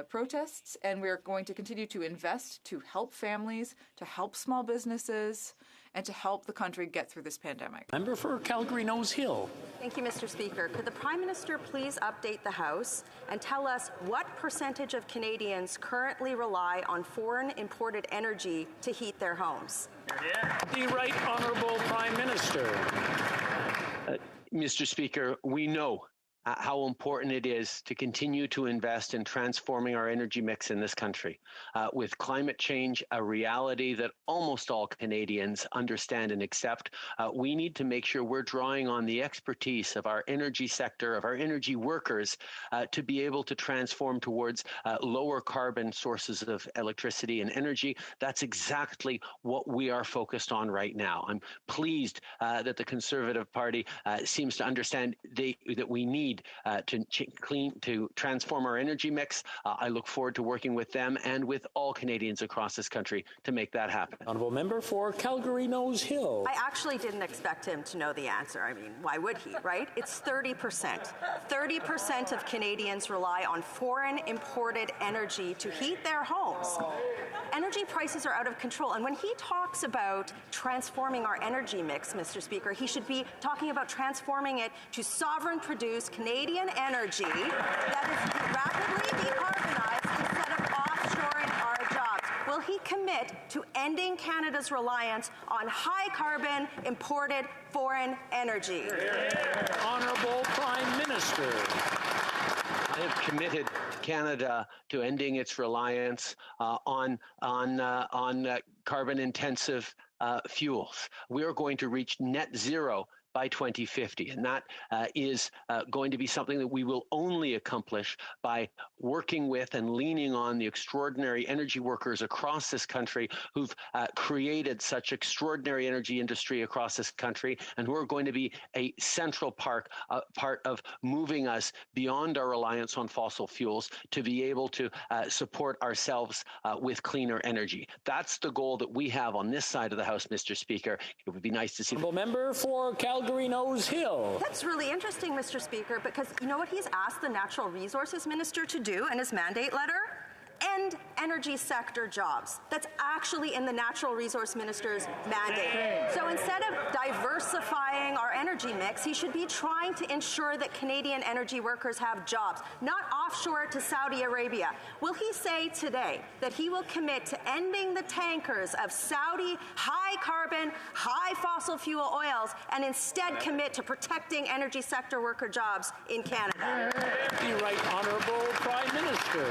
protests, and we're going to continue to invest to help families, to help small businesses, and to help the country get through this pandemic. Member for Calgary Nose Hill. Thank you, Mr. Speaker. Could the Prime Minister please update the House and tell us what percentage of Canadians currently rely on foreign imported energy to heat their homes? The Right Honourable Prime Minister. Mr. Speaker, we know how important it is to continue to invest in transforming our energy mix in this country. With climate change a reality that almost all Canadians understand and accept, we need to make sure we're drawing on the expertise of our energy sector, of our energy workers, to be able to transform towards lower carbon sources of electricity and energy. That's exactly what we are focused on right now. I'm pleased that the Conservative Party seems to understand that we need to transform our energy mix. I look forward to working with them and with all Canadians across this country to make that happen. Honourable Member for Calgary Nose Hill. I actually didn't expect him to know the answer. I mean, why would he, right? It's 30%. 30% of Canadians rely on foreign imported energy to heat their homes. Energy prices are out of control. And when he talks about transforming our energy mix, Mr. Speaker, he should be talking about transforming it to sovereign-produced Canadian energy that is rapidly decarbonized instead of offshoring our jobs. Will he commit to ending Canada's reliance on high-carbon, imported foreign energy? Honourable Prime Minister. I have committed Canada to ending its reliance on carbon-intensive fuels. We are going to reach net zero by 2050. And that is going to be something that we will only accomplish by working with and leaning on the extraordinary energy workers across this country who've created such extraordinary energy industry across this country and who are going to be a central part of moving us beyond our reliance on fossil fuels to be able to support ourselves with cleaner energy. That's the goal that we have on this side of the House, Mr. Speaker. It would be nice to see. Member for Calgary Nose Hill. That's really interesting, Mr. Speaker, because you know what he's asked the Natural Resources Minister to do in his mandate letter? End energy sector jobs. That's actually in the Natural Resource Minister's mandate. So instead of diversifying our energy mix, he should be trying to ensure that Canadian energy workers have jobs, not offshore to Saudi Arabia. Will he say today that he will commit to ending the tankers of Saudi high-carbon, high-fossil fuel oils and instead commit to protecting energy sector worker jobs in Canada? The Right Honourable Prime Minister.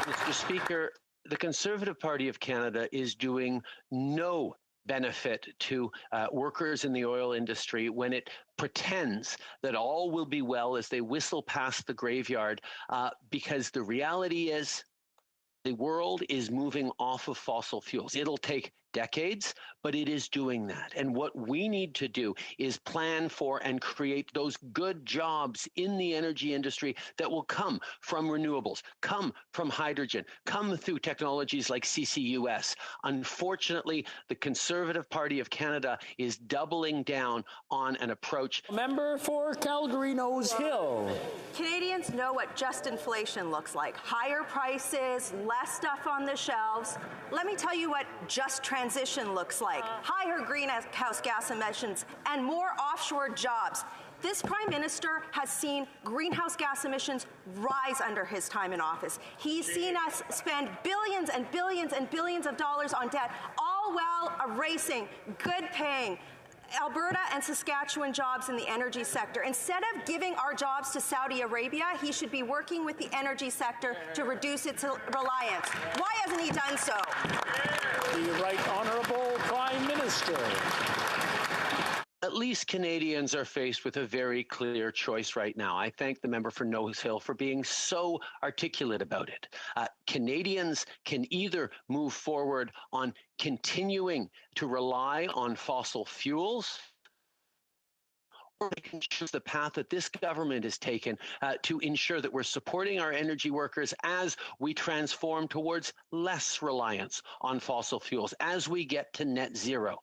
Mr. Speaker, the Conservative Party of Canada is doing no benefit to workers in the oil industry when it pretends that all will be well as they whistle past the graveyard, because the reality is the world is moving off of fossil fuels. It'll take decades, but it is doing that. And what we need to do is plan for and create those good jobs in the energy industry that will come from renewables, come from hydrogen, come through technologies like CCUS. Unfortunately, the Conservative Party of Canada is doubling down on an approach. Member for Calgary Nose Hill. Canadians know what just inflation looks like. Higher prices, less stuff on the shelves. Let me tell you what just transition looks like. Higher greenhouse gas emissions and more offshore jobs. This Prime Minister has seen greenhouse gas emissions rise under his time in office. He's seen us spend billions and billions and billions of dollars on debt, all while erasing good-paying Alberta and Saskatchewan jobs in the energy sector. Instead of giving our jobs to Saudi Arabia, he should be working with the energy sector to reduce its reliance. Why hasn't he done so? The Right Honourable Prime Minister. At least Canadians are faced with a very clear choice right now. I thank the member for Nose Hill for being so articulate about it. Canadians can either move forward on continuing to rely on fossil fuels, or they can choose the path that this government has taken to ensure that we're supporting our energy workers as we transform towards less reliance on fossil fuels, as we get to net zero.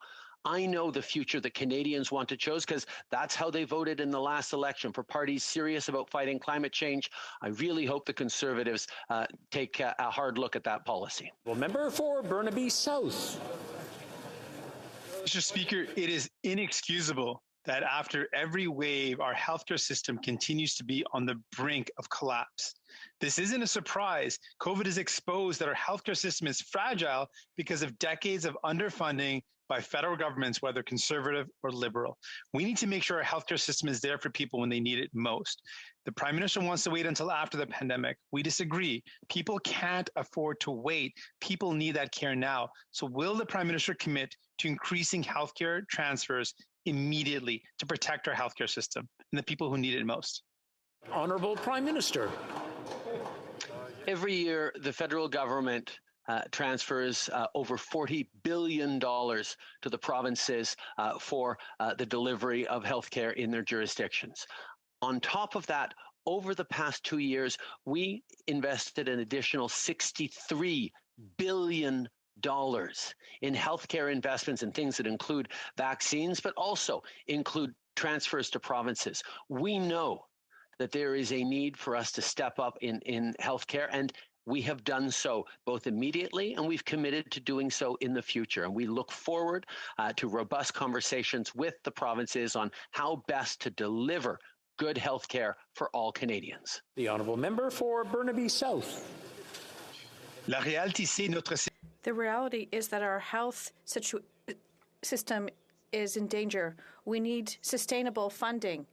I know the future that Canadians want to choose because that's how they voted in the last election, for parties serious about fighting climate change. I really hope the Conservatives take a hard look at that policy. Well, member for Burnaby South. Mr. Speaker, it is inexcusable that after every wave, our healthcare system continues to be on the brink of collapse. This isn't a surprise. COVID has exposed that our healthcare system is fragile because of decades of underfunding by federal governments, whether conservative or liberal. We need to make sure our healthcare system is there for people when they need it most. The Prime Minister wants to wait until after the pandemic. We disagree. People can't afford to wait. People need that care now. So will the Prime Minister commit to increasing healthcare transfers immediately to protect our healthcare system and the people who need it most? Honourable Prime Minister. Every year, the federal government transfers over $40 billion to the provinces for the delivery of healthcare in their jurisdictions. On top of that, over the past 2 years, we invested an additional $63 billion in healthcare investments and things that include vaccines, but also include transfers to provinces. We know that there is a need for us to step up in healthcare, and we have done so both immediately, and we've committed to doing so in the future. And we look forward to robust conversations with the provinces on how best to deliver good health care for all Canadians. The honourable member for Burnaby South. La réalité, c'est notre... The reality is that our health system is in danger. We need sustainable funding.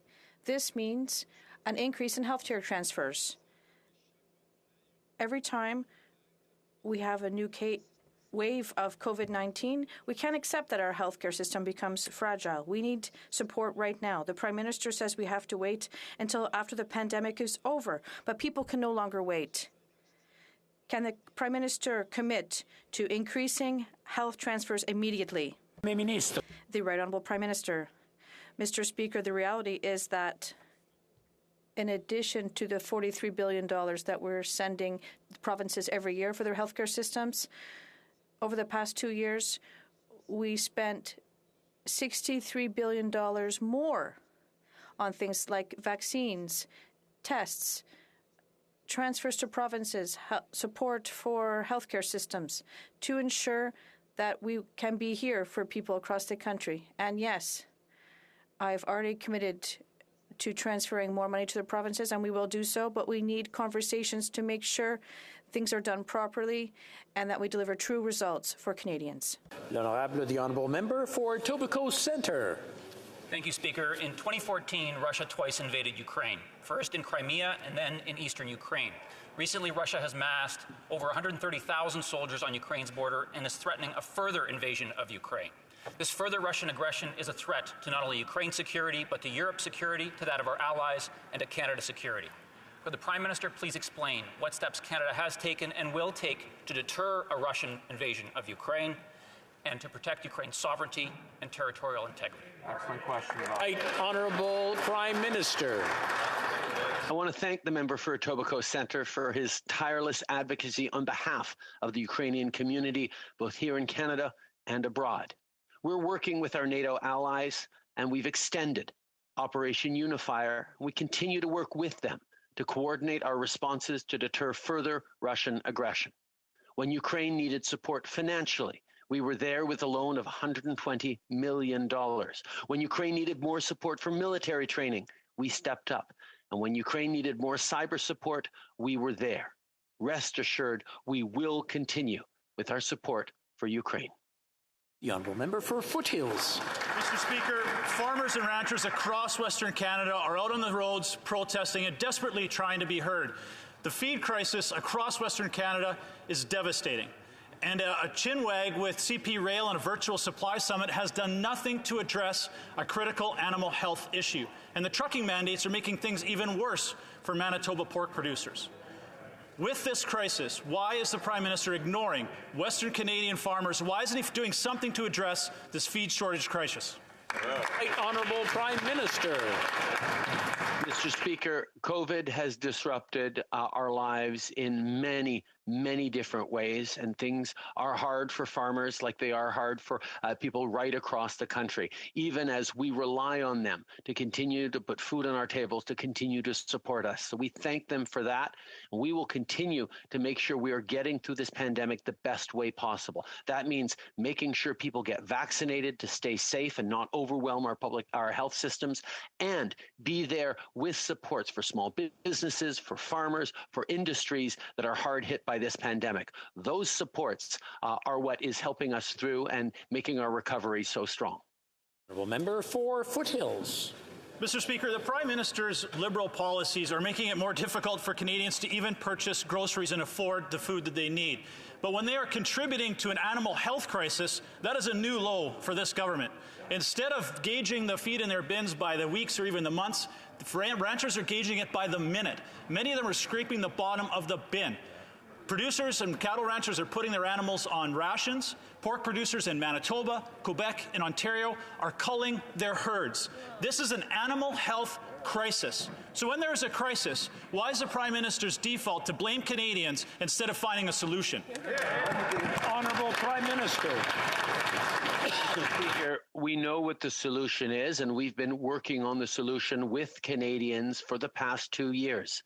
This means an increase in healthcare transfers. Every time we have a new wave of COVID-19, we can't accept that our healthcare system becomes fragile. We need support right now. The Prime Minister says we have to wait until after the pandemic is over, but people can no longer wait. Can the Prime Minister commit to increasing health transfers immediately? The Right Honourable Prime Minister. Mr. Speaker, the reality is that in addition to the $43 billion that we're sending the provinces every year for their healthcare systems, over the past 2 years, we spent $63 billion more on things like vaccines, tests, transfers to provinces, support for healthcare systems to ensure that we can be here for people across the country. And yes, I've already committed to transferring more money to the provinces, and we will do so, but we need conversations to make sure things are done properly and that we deliver true results for Canadians. The honourable member for Etobicoke Centre. Thank you, Speaker. In 2014, Russia twice invaded Ukraine, first in Crimea and then in eastern Ukraine. Recently, Russia has massed over 130,000 soldiers on Ukraine's border and is threatening a further invasion of Ukraine. This further Russian aggression is a threat to not only Ukraine's security, but to Europe's security, to that of our allies, and to Canada's security. Could the Prime Minister please explain what steps Canada has taken and will take to deter a Russian invasion of Ukraine and to protect Ukraine's sovereignty and territorial integrity? Excellent question. Right, Honourable Prime Minister. I want to thank the member for Etobicoke Centre for his tireless advocacy on behalf of the Ukrainian community, both here in Canada and abroad. We're working with our NATO allies, and we've extended Operation Unifier. We continue to work with them to coordinate our responses to deter further Russian aggression. When Ukraine needed support financially, we were there with a loan of $120 million. When Ukraine needed more support for military training, we stepped up. And when Ukraine needed more cyber support, we were there. Rest assured, we will continue with our support for Ukraine. The honourable member for Foothills. Mr. Speaker, farmers and ranchers across Western Canada are out on the roads protesting and desperately trying to be heard. The feed crisis across Western Canada is devastating. And a chinwag with CP Rail and a virtual supply summit has done nothing to address a critical animal health issue. And the trucking mandates are making things even worse for Manitoba pork producers. With this crisis, why is the Prime Minister ignoring Western Canadian farmers? Why isn't he doing something to address this feed shortage crisis? Right Honourable Prime Minister. Mr. Speaker, COVID has disrupted our lives in many different ways, and things are hard for farmers like they are hard for people right across the country, even as we rely on them to continue to put food on our tables, to continue to support us. So we thank them for that. We will continue to make sure we are getting through this pandemic the best way possible. That means making sure people get vaccinated to stay safe and not overwhelm our health systems, and be there with supports for small businesses, for farmers, for industries that are hard hit by this pandemic. Those supports are what is helping us through and making our recovery so strong. Honourable Member for Foothills. Mr. Speaker, the Prime Minister's Liberal policies are making it more difficult for Canadians to even purchase groceries and afford the food that they need. But when they are contributing to an animal health crisis, that is a new low for this government. Instead of gauging the feed in their bins by the weeks or even the months, the ranchers are gauging it by the minute. Many of them are scraping the bottom of the bin. Producers and cattle ranchers are putting their animals on rations. Pork producers in Manitoba, Quebec, and Ontario are culling their herds. This is an animal health crisis. So when there is a crisis, why is the Prime Minister's default to blame Canadians instead of finding a solution? Honourable Prime Minister. Mr. Speaker, we know what the solution is, and we've been working on the solution with Canadians for the past 2 years.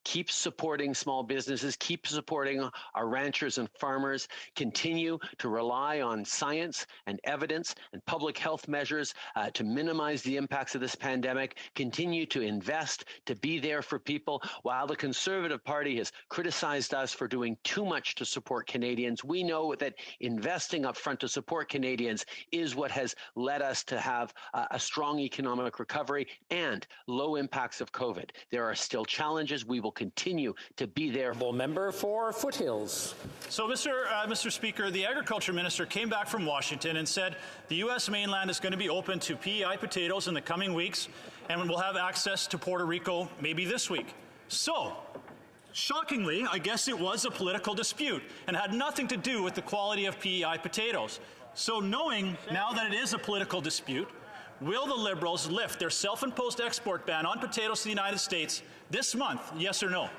Keep supporting small businesses, keep supporting our ranchers and farmers, continue to rely on science and evidence and public health measures to minimize the impacts of this pandemic, continue to invest, to be there for people. While the Conservative Party has criticized us for doing too much to support Canadians, we know that investing up front to support Canadians is what has led us to have a strong economic recovery and low impacts of COVID. There are still challenges. We will continue to be there. Member for Foothills. So, Mr. Speaker, the Agriculture Minister came back from Washington and said the U.S. mainland is going to be open to PEI potatoes in the coming weeks, and we'll have access to Puerto Rico maybe this week. So, shockingly, I guess it was a political dispute and had nothing to do with the quality of PEI potatoes. So, knowing now that it is a political dispute, will the Liberals lift their self-imposed export ban on potatoes to the United States this month, yes or no?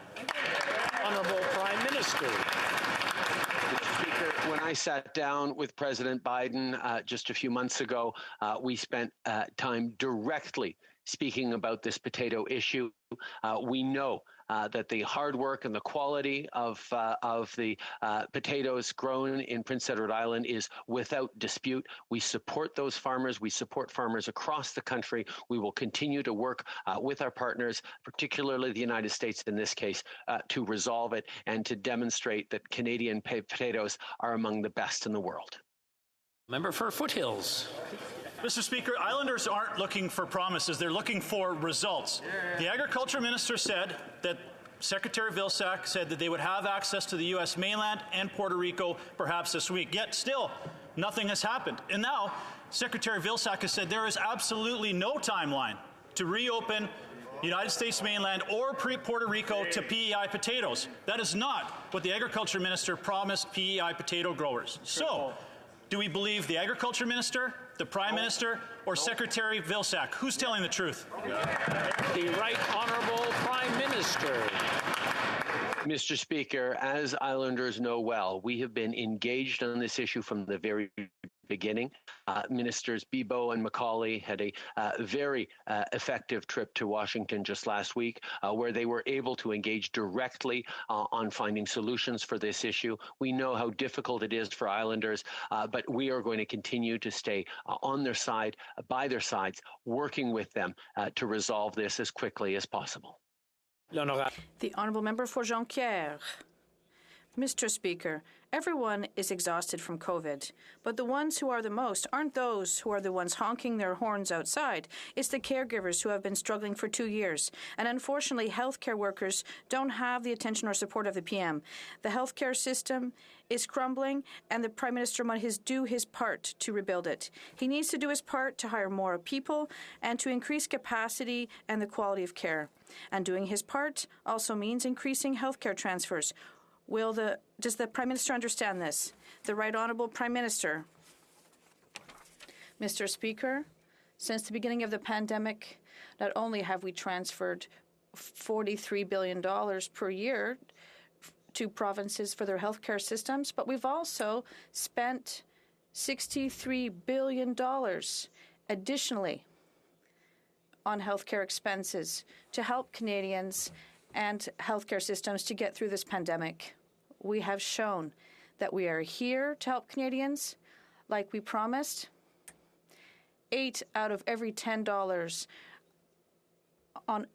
Honourable Prime Minister. Mr. Speaker, when I sat down with President Biden just a few months ago, we spent time directly speaking about this potato issue. We know that the hard work and the quality of the potatoes grown in Prince Edward Island is without dispute. We support those farmers. We support farmers across the country. We will continue to work with our partners, particularly the United States in this case, to resolve it and to demonstrate that Canadian potatoes are among the best in the world. Member for Foothills. Mr. Speaker, Islanders aren't looking for promises. They're looking for results. The Agriculture Minister said that Secretary Vilsack said that they would have access to the U.S. mainland and Puerto Rico perhaps this week. Yet still, nothing has happened. And now, Secretary Vilsack has said there is absolutely no timeline to reopen United States mainland or Puerto Rico to PEI potatoes. That is not what the Agriculture Minister promised PEI potato growers. So, do we believe the Agriculture Minister, the Prime Minister, or Secretary Vilsack? Who's telling the truth? The Right Honourable Prime Minister. Mr. Speaker, as Islanders know well, we have been engaged on this issue from the very beginning. Ministers Bibeau and Macaulay had a very effective trip to Washington just last week, where they were able to engage directly on finding solutions for this issue. We know how difficult it is for Islanders, but we are going to continue to stay on their side, by their sides, working with them to resolve this as quickly as possible. The Honourable Member for Jonquière. Mr. Speaker, everyone is exhausted from COVID, but the ones who are the most aren't those who are the ones honking their horns outside. It's the caregivers who have been struggling for 2 years. And unfortunately, healthcare workers don't have the attention or support of the PM. The healthcare system is crumbling, and the Prime Minister must do his part to rebuild it. He needs to do his part to hire more people and to increase capacity and the quality of care. And doing his part also means increasing healthcare transfers. Does the Prime Minister understand this? The Right Honourable Prime Minister. Mr. Speaker, Since the beginning of the pandemic, not only have we transferred $43 billion per year to provinces for their healthcare systems, but we've also spent $63 billion additionally on healthcare expenses to help Canadians and healthcare systems to get through this pandemic. We have shown that we are here to help Canadians like we promised. 8 out of every $10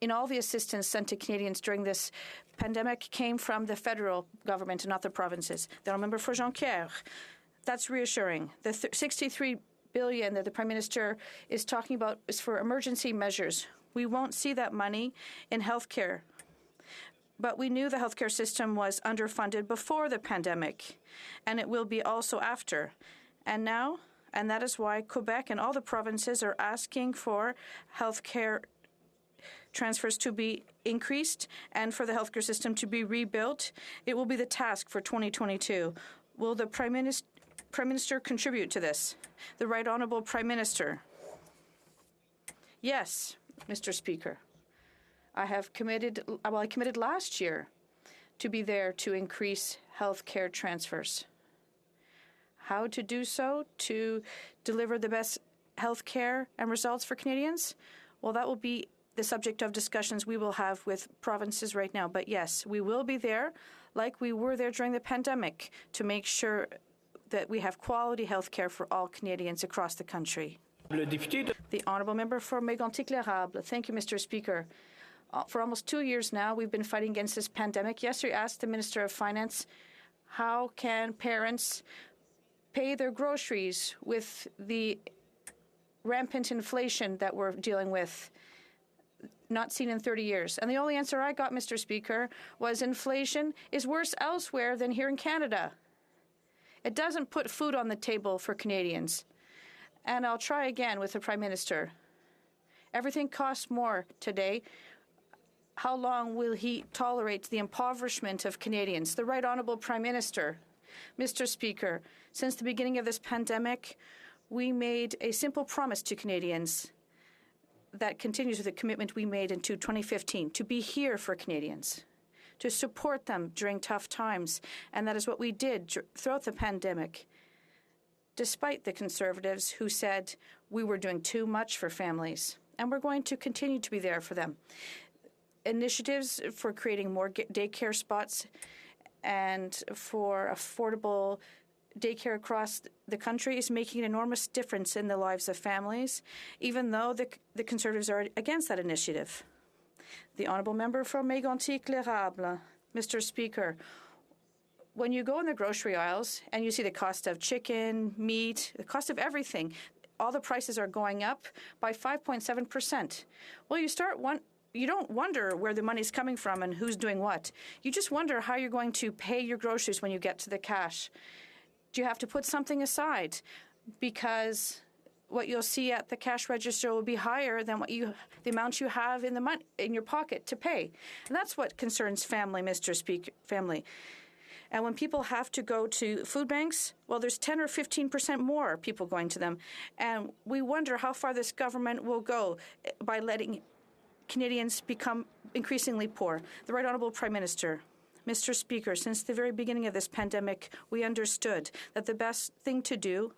in all the assistance sent to Canadians during this pandemic came from the federal government and not the provinces. The member for Jonquière, that's reassuring. The $63 billion that the Prime Minister is talking about is for emergency measures. We won't see that money in healthcare. But we knew the healthcare system was underfunded before the pandemic, and it will be also after. And now, and that is why Quebec and all the provinces are asking for healthcare transfers to be increased and for the healthcare system to be rebuilt. It will be the task for 2022. Will the Prime Minister contribute to this? The Right Honourable Prime Minister. Yes, Mr. Speaker. I committed last year to be there to increase healthcare transfers. How to do so to deliver the best health care and results for Canadians? Well, that will be the subject of discussions we will have with provinces right now. But yes, we will be there like we were there during the pandemic to make sure that we have quality health care for all Canadians across the country. The Honourable Member for Mégantic-L'Érable. Thank you, Mr. Speaker. For almost 2 years now, we've been fighting against this pandemic. Yesterday, I asked the Minister of Finance, how can parents pay their groceries with the rampant inflation that we're dealing with, not seen in 30 years? And the only answer I got, Mr. Speaker, was inflation is worse elsewhere than here in Canada. It doesn't put food on the table for Canadians. And I'll try again with the Prime Minister. Everything costs more today. How long will he tolerate the impoverishment of Canadians? The Right Honourable Prime Minister. Mr. Speaker, since the beginning of this pandemic, we made a simple promise to Canadians that continues with the commitment we made in 2015 to be here for Canadians, to support them during tough times. And that is what we did throughout the pandemic, despite the Conservatives who said we were doing too much for families. And we're going to continue to be there for them. Initiatives for creating more daycare spots and for affordable daycare across the country is making an enormous difference in the lives of families, even though the Conservatives are against that initiative. The Honourable Member from Mégantic-L'Érable. Mr. Speaker, when you go in the grocery aisles and you see the cost of chicken, meat, the cost of everything, all the prices are going up by 5.7%. Well, you don't wonder where the money's coming from and who's doing what. You just wonder how you're going to pay your groceries when you get to the cash. Do you have to put something aside? Because what you'll see at the cash register will be higher than the amount you have in your pocket to pay. And that's what concerns family, Mr. Speaker, family. And when people have to go to food banks, well, there's 10 or 15% more people going to them. And we wonder how far this government will go by letting Canadians become increasingly poor. The Right Honourable Prime Minister. Mr. Speaker, since the very beginning of this pandemic, we understood that the best thing to do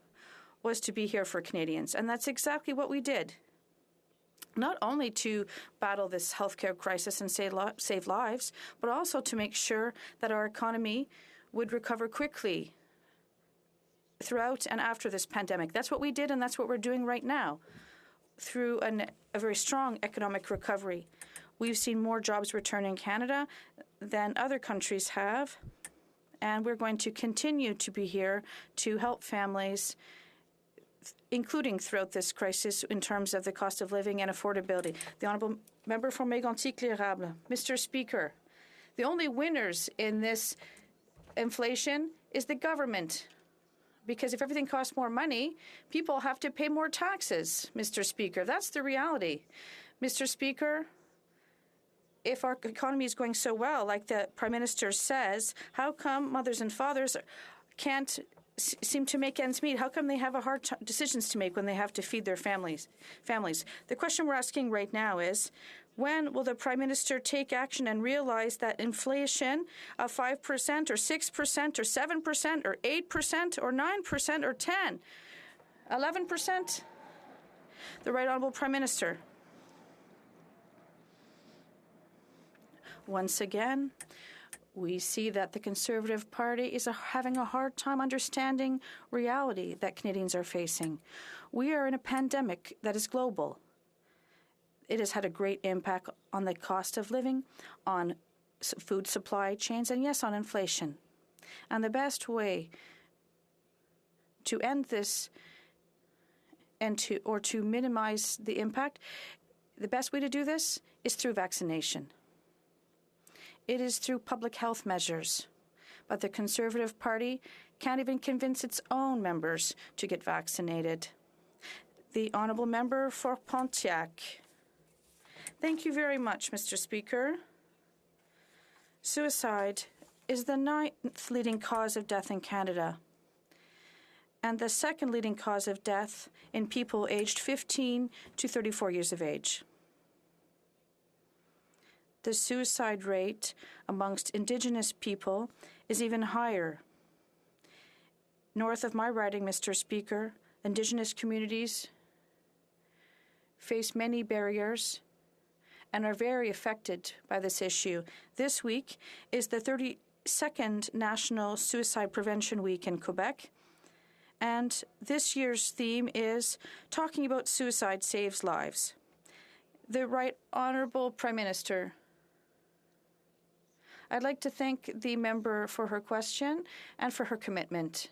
was to be here for Canadians. And that's exactly what we did. Not only to battle this healthcare crisis and save lives, but also to make sure that our economy would recover quickly throughout and after this pandemic. That's what we did, and that's what we're doing right now. Through a very strong economic recovery, we've seen more jobs return in Canada than other countries have, and we're going to continue to be here to help families, including throughout this crisis in terms of the cost of living and affordability. The Honourable Member from Mégantic-L'Érable. Mr. Speaker, the only winners in this inflation is the government. Because if everything costs more money, people have to pay more taxes, Mr. Speaker. That's the reality. Mr. Speaker, if our economy is going so well, like the Prime Minister says, how come mothers and fathers can't seem to make ends meet? How come they have hard decisions to make when they have to feed their families? The question we're asking right now is, when will the Prime Minister take action and realize that inflation of 5% or 6% or 7% or 8% or 9% or 10%, 11%? The Right Honourable Prime Minister. Once again, we see that the Conservative Party is having a hard time understanding reality that Canadians are facing. We are in a pandemic that is global. It has had a great impact on the cost of living, on food supply chains, and yes, on inflation. And the best way to end this and to minimize the impact, the best way to do this is through vaccination. It is through public health measures. But the Conservative Party can't even convince its own members to get vaccinated. The Honourable Member for Pontiac. Thank you very much, Mr. Speaker. Suicide is the 9th leading cause of death in Canada and the 2nd leading cause of death in people aged 15 to 34 years of age. The suicide rate amongst Indigenous people is even higher. North of my riding, Mr. Speaker, Indigenous communities face many barriers and are very affected by this issue. This week is the 32nd National Suicide Prevention Week in Quebec, and this year's theme is Talking About Suicide Saves Lives. The Right Honourable Prime Minister. I'd like to thank the member for her question and for her commitment.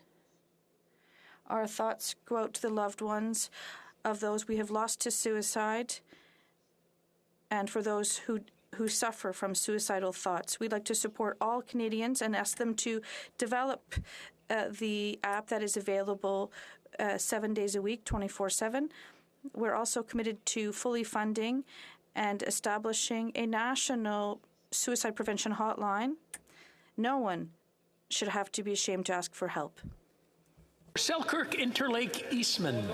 Our thoughts go out to the loved ones of those we have lost to suicide and for those who suffer from suicidal thoughts. We'd like to support all Canadians and ask them to develop the app that is available 7 days a week, 24/7. We're also committed to fully funding and establishing a national suicide prevention hotline. No one should have to be ashamed to ask for help. Selkirk Interlake Eastman.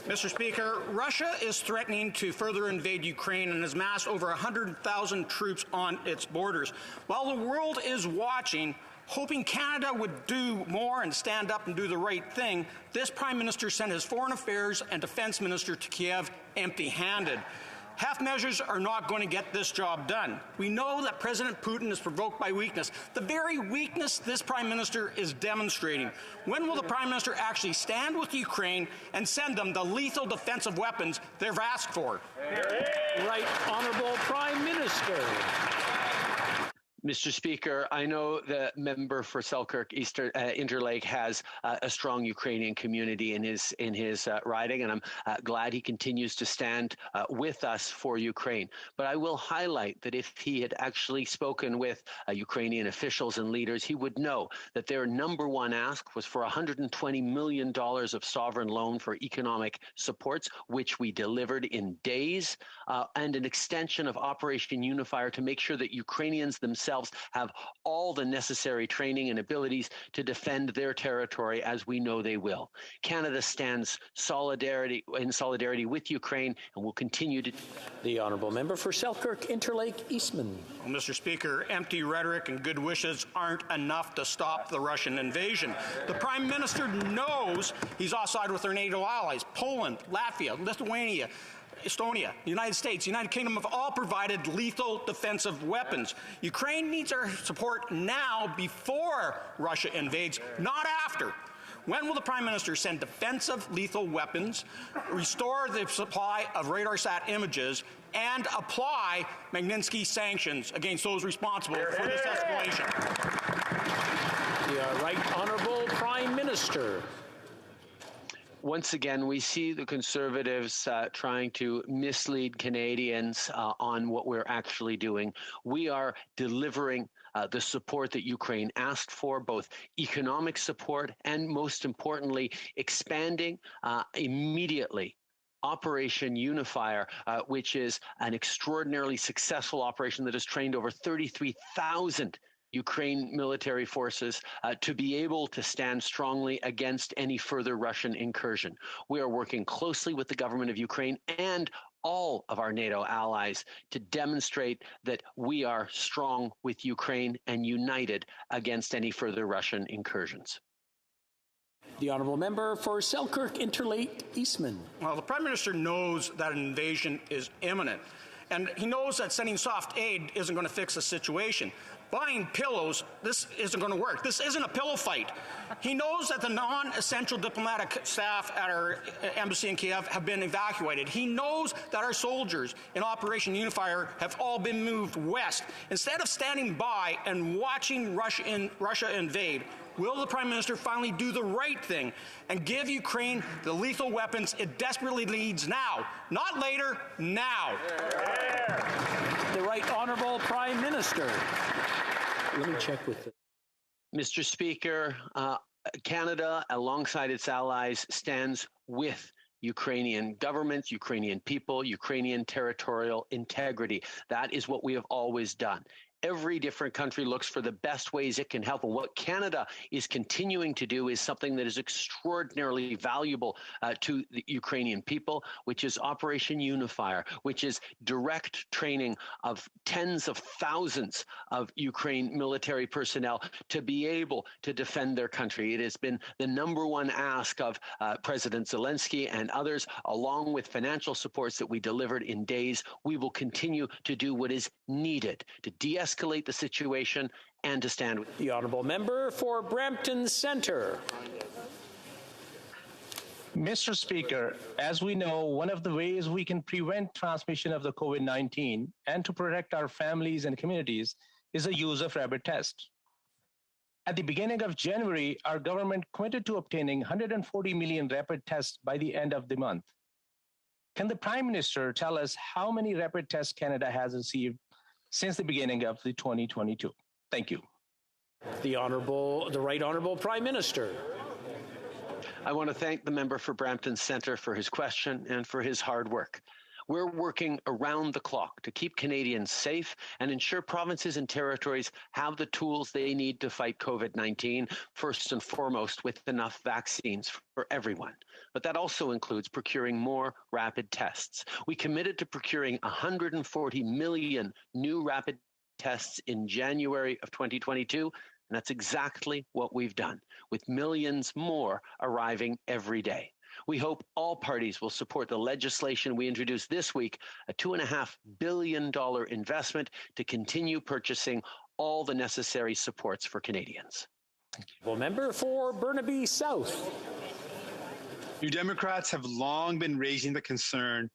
Mr. Speaker, Russia is threatening to further invade Ukraine and has massed over 100,000 troops on its borders. While the world is watching, hoping Canada would do more and stand up and do the right thing, this Prime Minister sent his Foreign Affairs and Defense Minister to Kiev empty-handed. Half measures are not going to get this job done. We know that President Putin is provoked by weakness, the very weakness this Prime Minister is demonstrating. When will the Prime Minister actually stand with Ukraine and send them the lethal defensive weapons they've asked for? Right Honourable Prime Minister. Mr. Speaker, I know the member for Selkirk Interlake has a strong Ukrainian community in his riding, and I'm glad he continues to stand with us for Ukraine. But I will highlight that if he had actually spoken with Ukrainian officials and leaders, he would know that their number one ask was for $120 million of sovereign loan for economic supports, which we delivered in days, and an extension of Operation Unifier to make sure that Ukrainians themselves have all the necessary training and abilities to defend their territory, as we know they will. Canada stands in solidarity with Ukraine and will continue to. The Honourable Member for Selkirk Interlake Eastman. Well, Mr. Speaker, empty rhetoric and good wishes aren't enough to stop the Russian invasion. The Prime Minister knows he's offside with our NATO allies. Poland, Latvia, Lithuania, Estonia, the United States, the United Kingdom have all provided lethal defensive weapons. Ukraine needs our support now before Russia invades, not after. When will the Prime Minister send defensive lethal weapons, restore the supply of RadarSat images, and apply Magnitsky sanctions against those responsible for this escalation? The Right Honourable Prime Minister. Once again, we see the Conservatives trying to mislead Canadians on what we're actually doing. We are delivering the support that Ukraine asked for, both economic support and, most importantly, expanding immediately Operation Unifier, which is an extraordinarily successful operation that has trained over 33,000 Ukraine military forces to be able to stand strongly against any further Russian incursion. We are working closely with the government of Ukraine and all of our NATO allies to demonstrate that we are strong with Ukraine and united against any further Russian incursions. The honourable member for Selkirk Interlake Eastman. Well, the Prime Minister knows that an invasion is imminent, and he knows that sending soft aid isn't going to fix the situation. Buying pillows, this isn't going to work. This isn't a pillow fight. He knows that the non-essential diplomatic staff at our embassy in Kiev have been evacuated. He knows that our soldiers in Operation Unifier have all been moved west. Instead of standing by and watching Russia invade, will the Prime Minister finally do the right thing and give Ukraine the lethal weapons it desperately needs now? Not later, now. The Right Honourable Prime Minister. Let me check with the... Mr. Speaker, Canada, alongside its allies, stands with Ukrainian governments, Ukrainian people, Ukrainian territorial integrity. That is what we have always done. Every different country looks for the best ways it can help. And what Canada is continuing to do is something that is extraordinarily valuable to the Ukrainian people, which is Operation Unifier, which is direct training of tens of thousands of Ukraine military personnel to be able to defend their country. It has been the number one ask of President Zelensky and others, along with financial supports that we delivered in days. We will continue to do what is needed to de-escalate the situation and to stand with the honourable member for Brampton Centre. Mr. Speaker, as we know, one of the ways we can prevent transmission of the COVID-19 and to protect our families and communities is the use of rapid tests. At the beginning of January, our government committed to obtaining 140 million rapid tests by the end of the month. Can the Prime Minister tell us how many rapid tests Canada has received since the beginning of the 2022? Thank you. The Right Honourable Prime Minister. I want to thank the member for Brampton Centre for his question and for his hard work. We're working around the clock to keep Canadians safe and ensure provinces and territories have the tools they need to fight COVID-19, first and foremost with enough vaccines for everyone. But that also includes procuring more rapid tests. We committed to procuring 140 million new rapid tests in January of 2022, and that's exactly what we've done, with millions more arriving every day. We hope all parties will support the legislation we introduced this week, a $2.5 billion investment to continue purchasing all the necessary supports for Canadians. Well, member for Burnaby South. New Democrats have long been raising the concern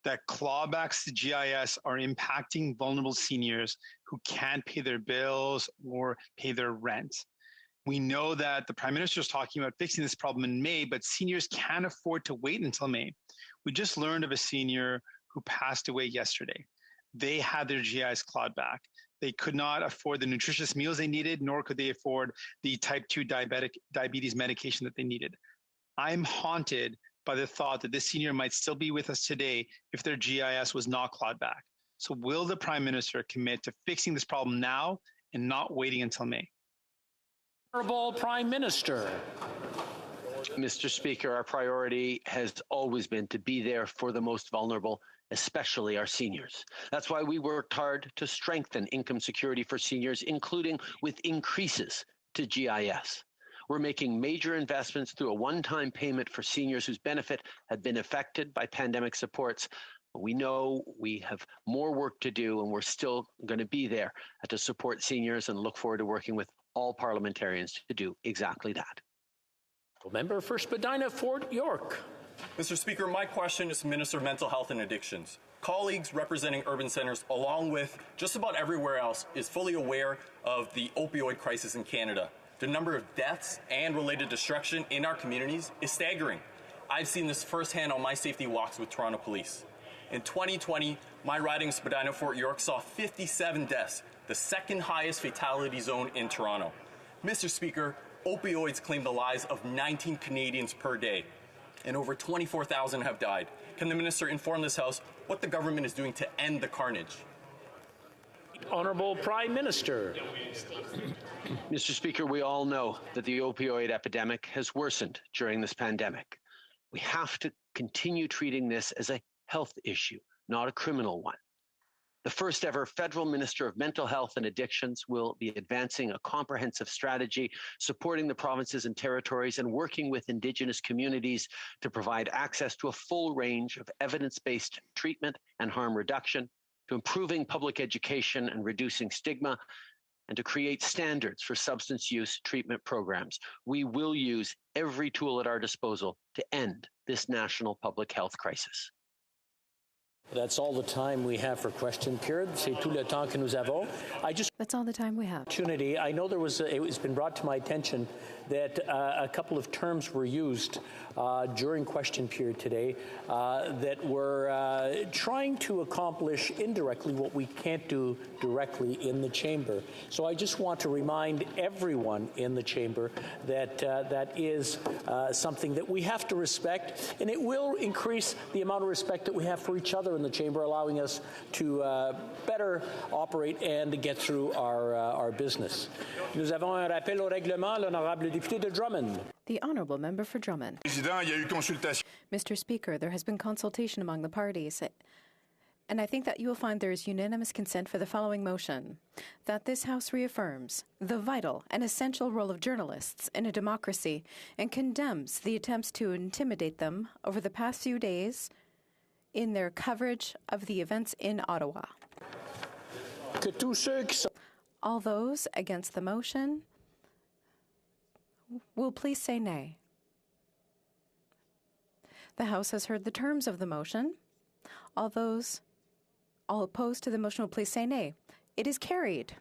that clawbacks to GIS are impacting vulnerable seniors who can't pay their bills or pay their rent. We know that the Prime Minister is talking about fixing this problem in May, but seniors can't afford to wait until May. We just learned of a senior who passed away yesterday. They had their GIs clawed back. They could not afford the nutritious meals they needed, nor could they afford the type 2 diabetes medication that they needed. I'm haunted by the thought that this senior might still be with us today if their GIS was not clawed back. So will the Prime Minister commit to fixing this problem now and not waiting until May? Honourable Prime Minister. Mr. Speaker, our priority has always been to be there for the most vulnerable, especially our seniors. That's why we worked hard to strengthen income security for seniors, including with increases to GIS. We're making major investments through a one-time payment for seniors whose benefit had been affected by pandemic supports. We know we have more work to do, and we're still going to be there to support seniors and look forward to working with all parliamentarians to do exactly that. Member for Spadina, Fort York. Mr. Speaker, my question is to Minister of Mental Health and Addictions. Colleagues representing urban centres, along with just about everywhere else, is fully aware of the opioid crisis in Canada. The number of deaths and related destruction in our communities is staggering. I've seen this firsthand on my safety walks with Toronto Police. In 2020, my riding of Spadina, Fort York saw 57 deaths, the second highest fatality zone in Toronto. Mr. Speaker, opioids claim the lives of 19 Canadians per day, and over 24,000 have died. Can the Minister inform this House what the government is doing to end the carnage? Honourable Prime Minister. Mr. Speaker, we all know that the opioid epidemic has worsened during this pandemic. We have to continue treating this as a health issue, not a criminal one. The first ever federal Minister of Mental Health and Addictions will be advancing a comprehensive strategy, supporting the provinces and territories and working with Indigenous communities to provide access to a full range of evidence-based treatment and harm reduction, to improving public education and reducing stigma, and to create standards for substance use treatment programs. We will use every tool at our disposal to end this national public health crisis. That's all the time we have for question period. C'est tout le temps que nous avons. That's all the time we have. Opportunity. I know it's been brought to my attention that a couple of terms were used during question period today that were trying to accomplish indirectly what we can't do directly in the chamber. So I just want to remind everyone in the chamber that that is something that we have to respect, and it will increase the amount of respect that we have for each other in the chamber, allowing us to better operate and get through our business. Nous avons un rappel au règlement, l'honorable député de Drummond. The honourable member for Drummond. Mr. Speaker, there has been consultation among the parties, and I think that you will find there is unanimous consent for the following motion: that this House reaffirms the vital and essential role of journalists in a democracy and condemns the attempts to intimidate them over the past few days in their coverage of the events in Ottawa. All those against the motion will please say nay. The House has heard the terms of the motion. All opposed to the motion will please say nay. It is carried.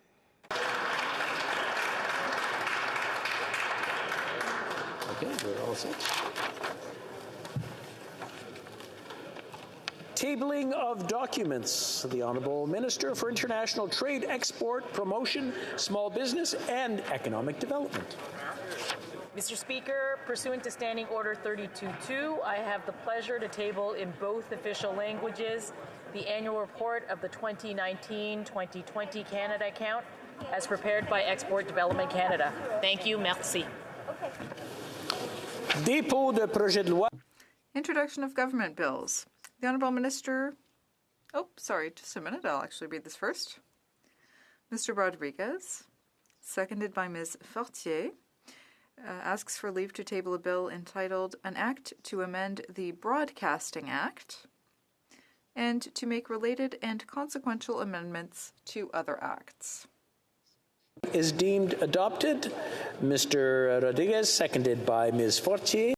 Okay, we're all set. Tabling of documents. The Honourable Minister for International Trade, Export, Promotion, Small Business and Economic Development. Mr. Speaker, pursuant to Standing Order 32.2, I have the pleasure to table in both official languages the annual report of the 2019-2020 Canada account as prepared by Export Development Canada. Thank you. Merci. Dépôt de projet de loi. Introduction of government bills. The Honourable Minister... Oh, sorry, just a minute. I'll actually read this first. Mr. Rodriguez, seconded by Ms. Fortier, asks for leave to table a bill entitled An Act to Amend the Broadcasting Act and to make related and consequential amendments to other acts. Is deemed adopted. Mr. Rodriguez, seconded by Ms. Fortier.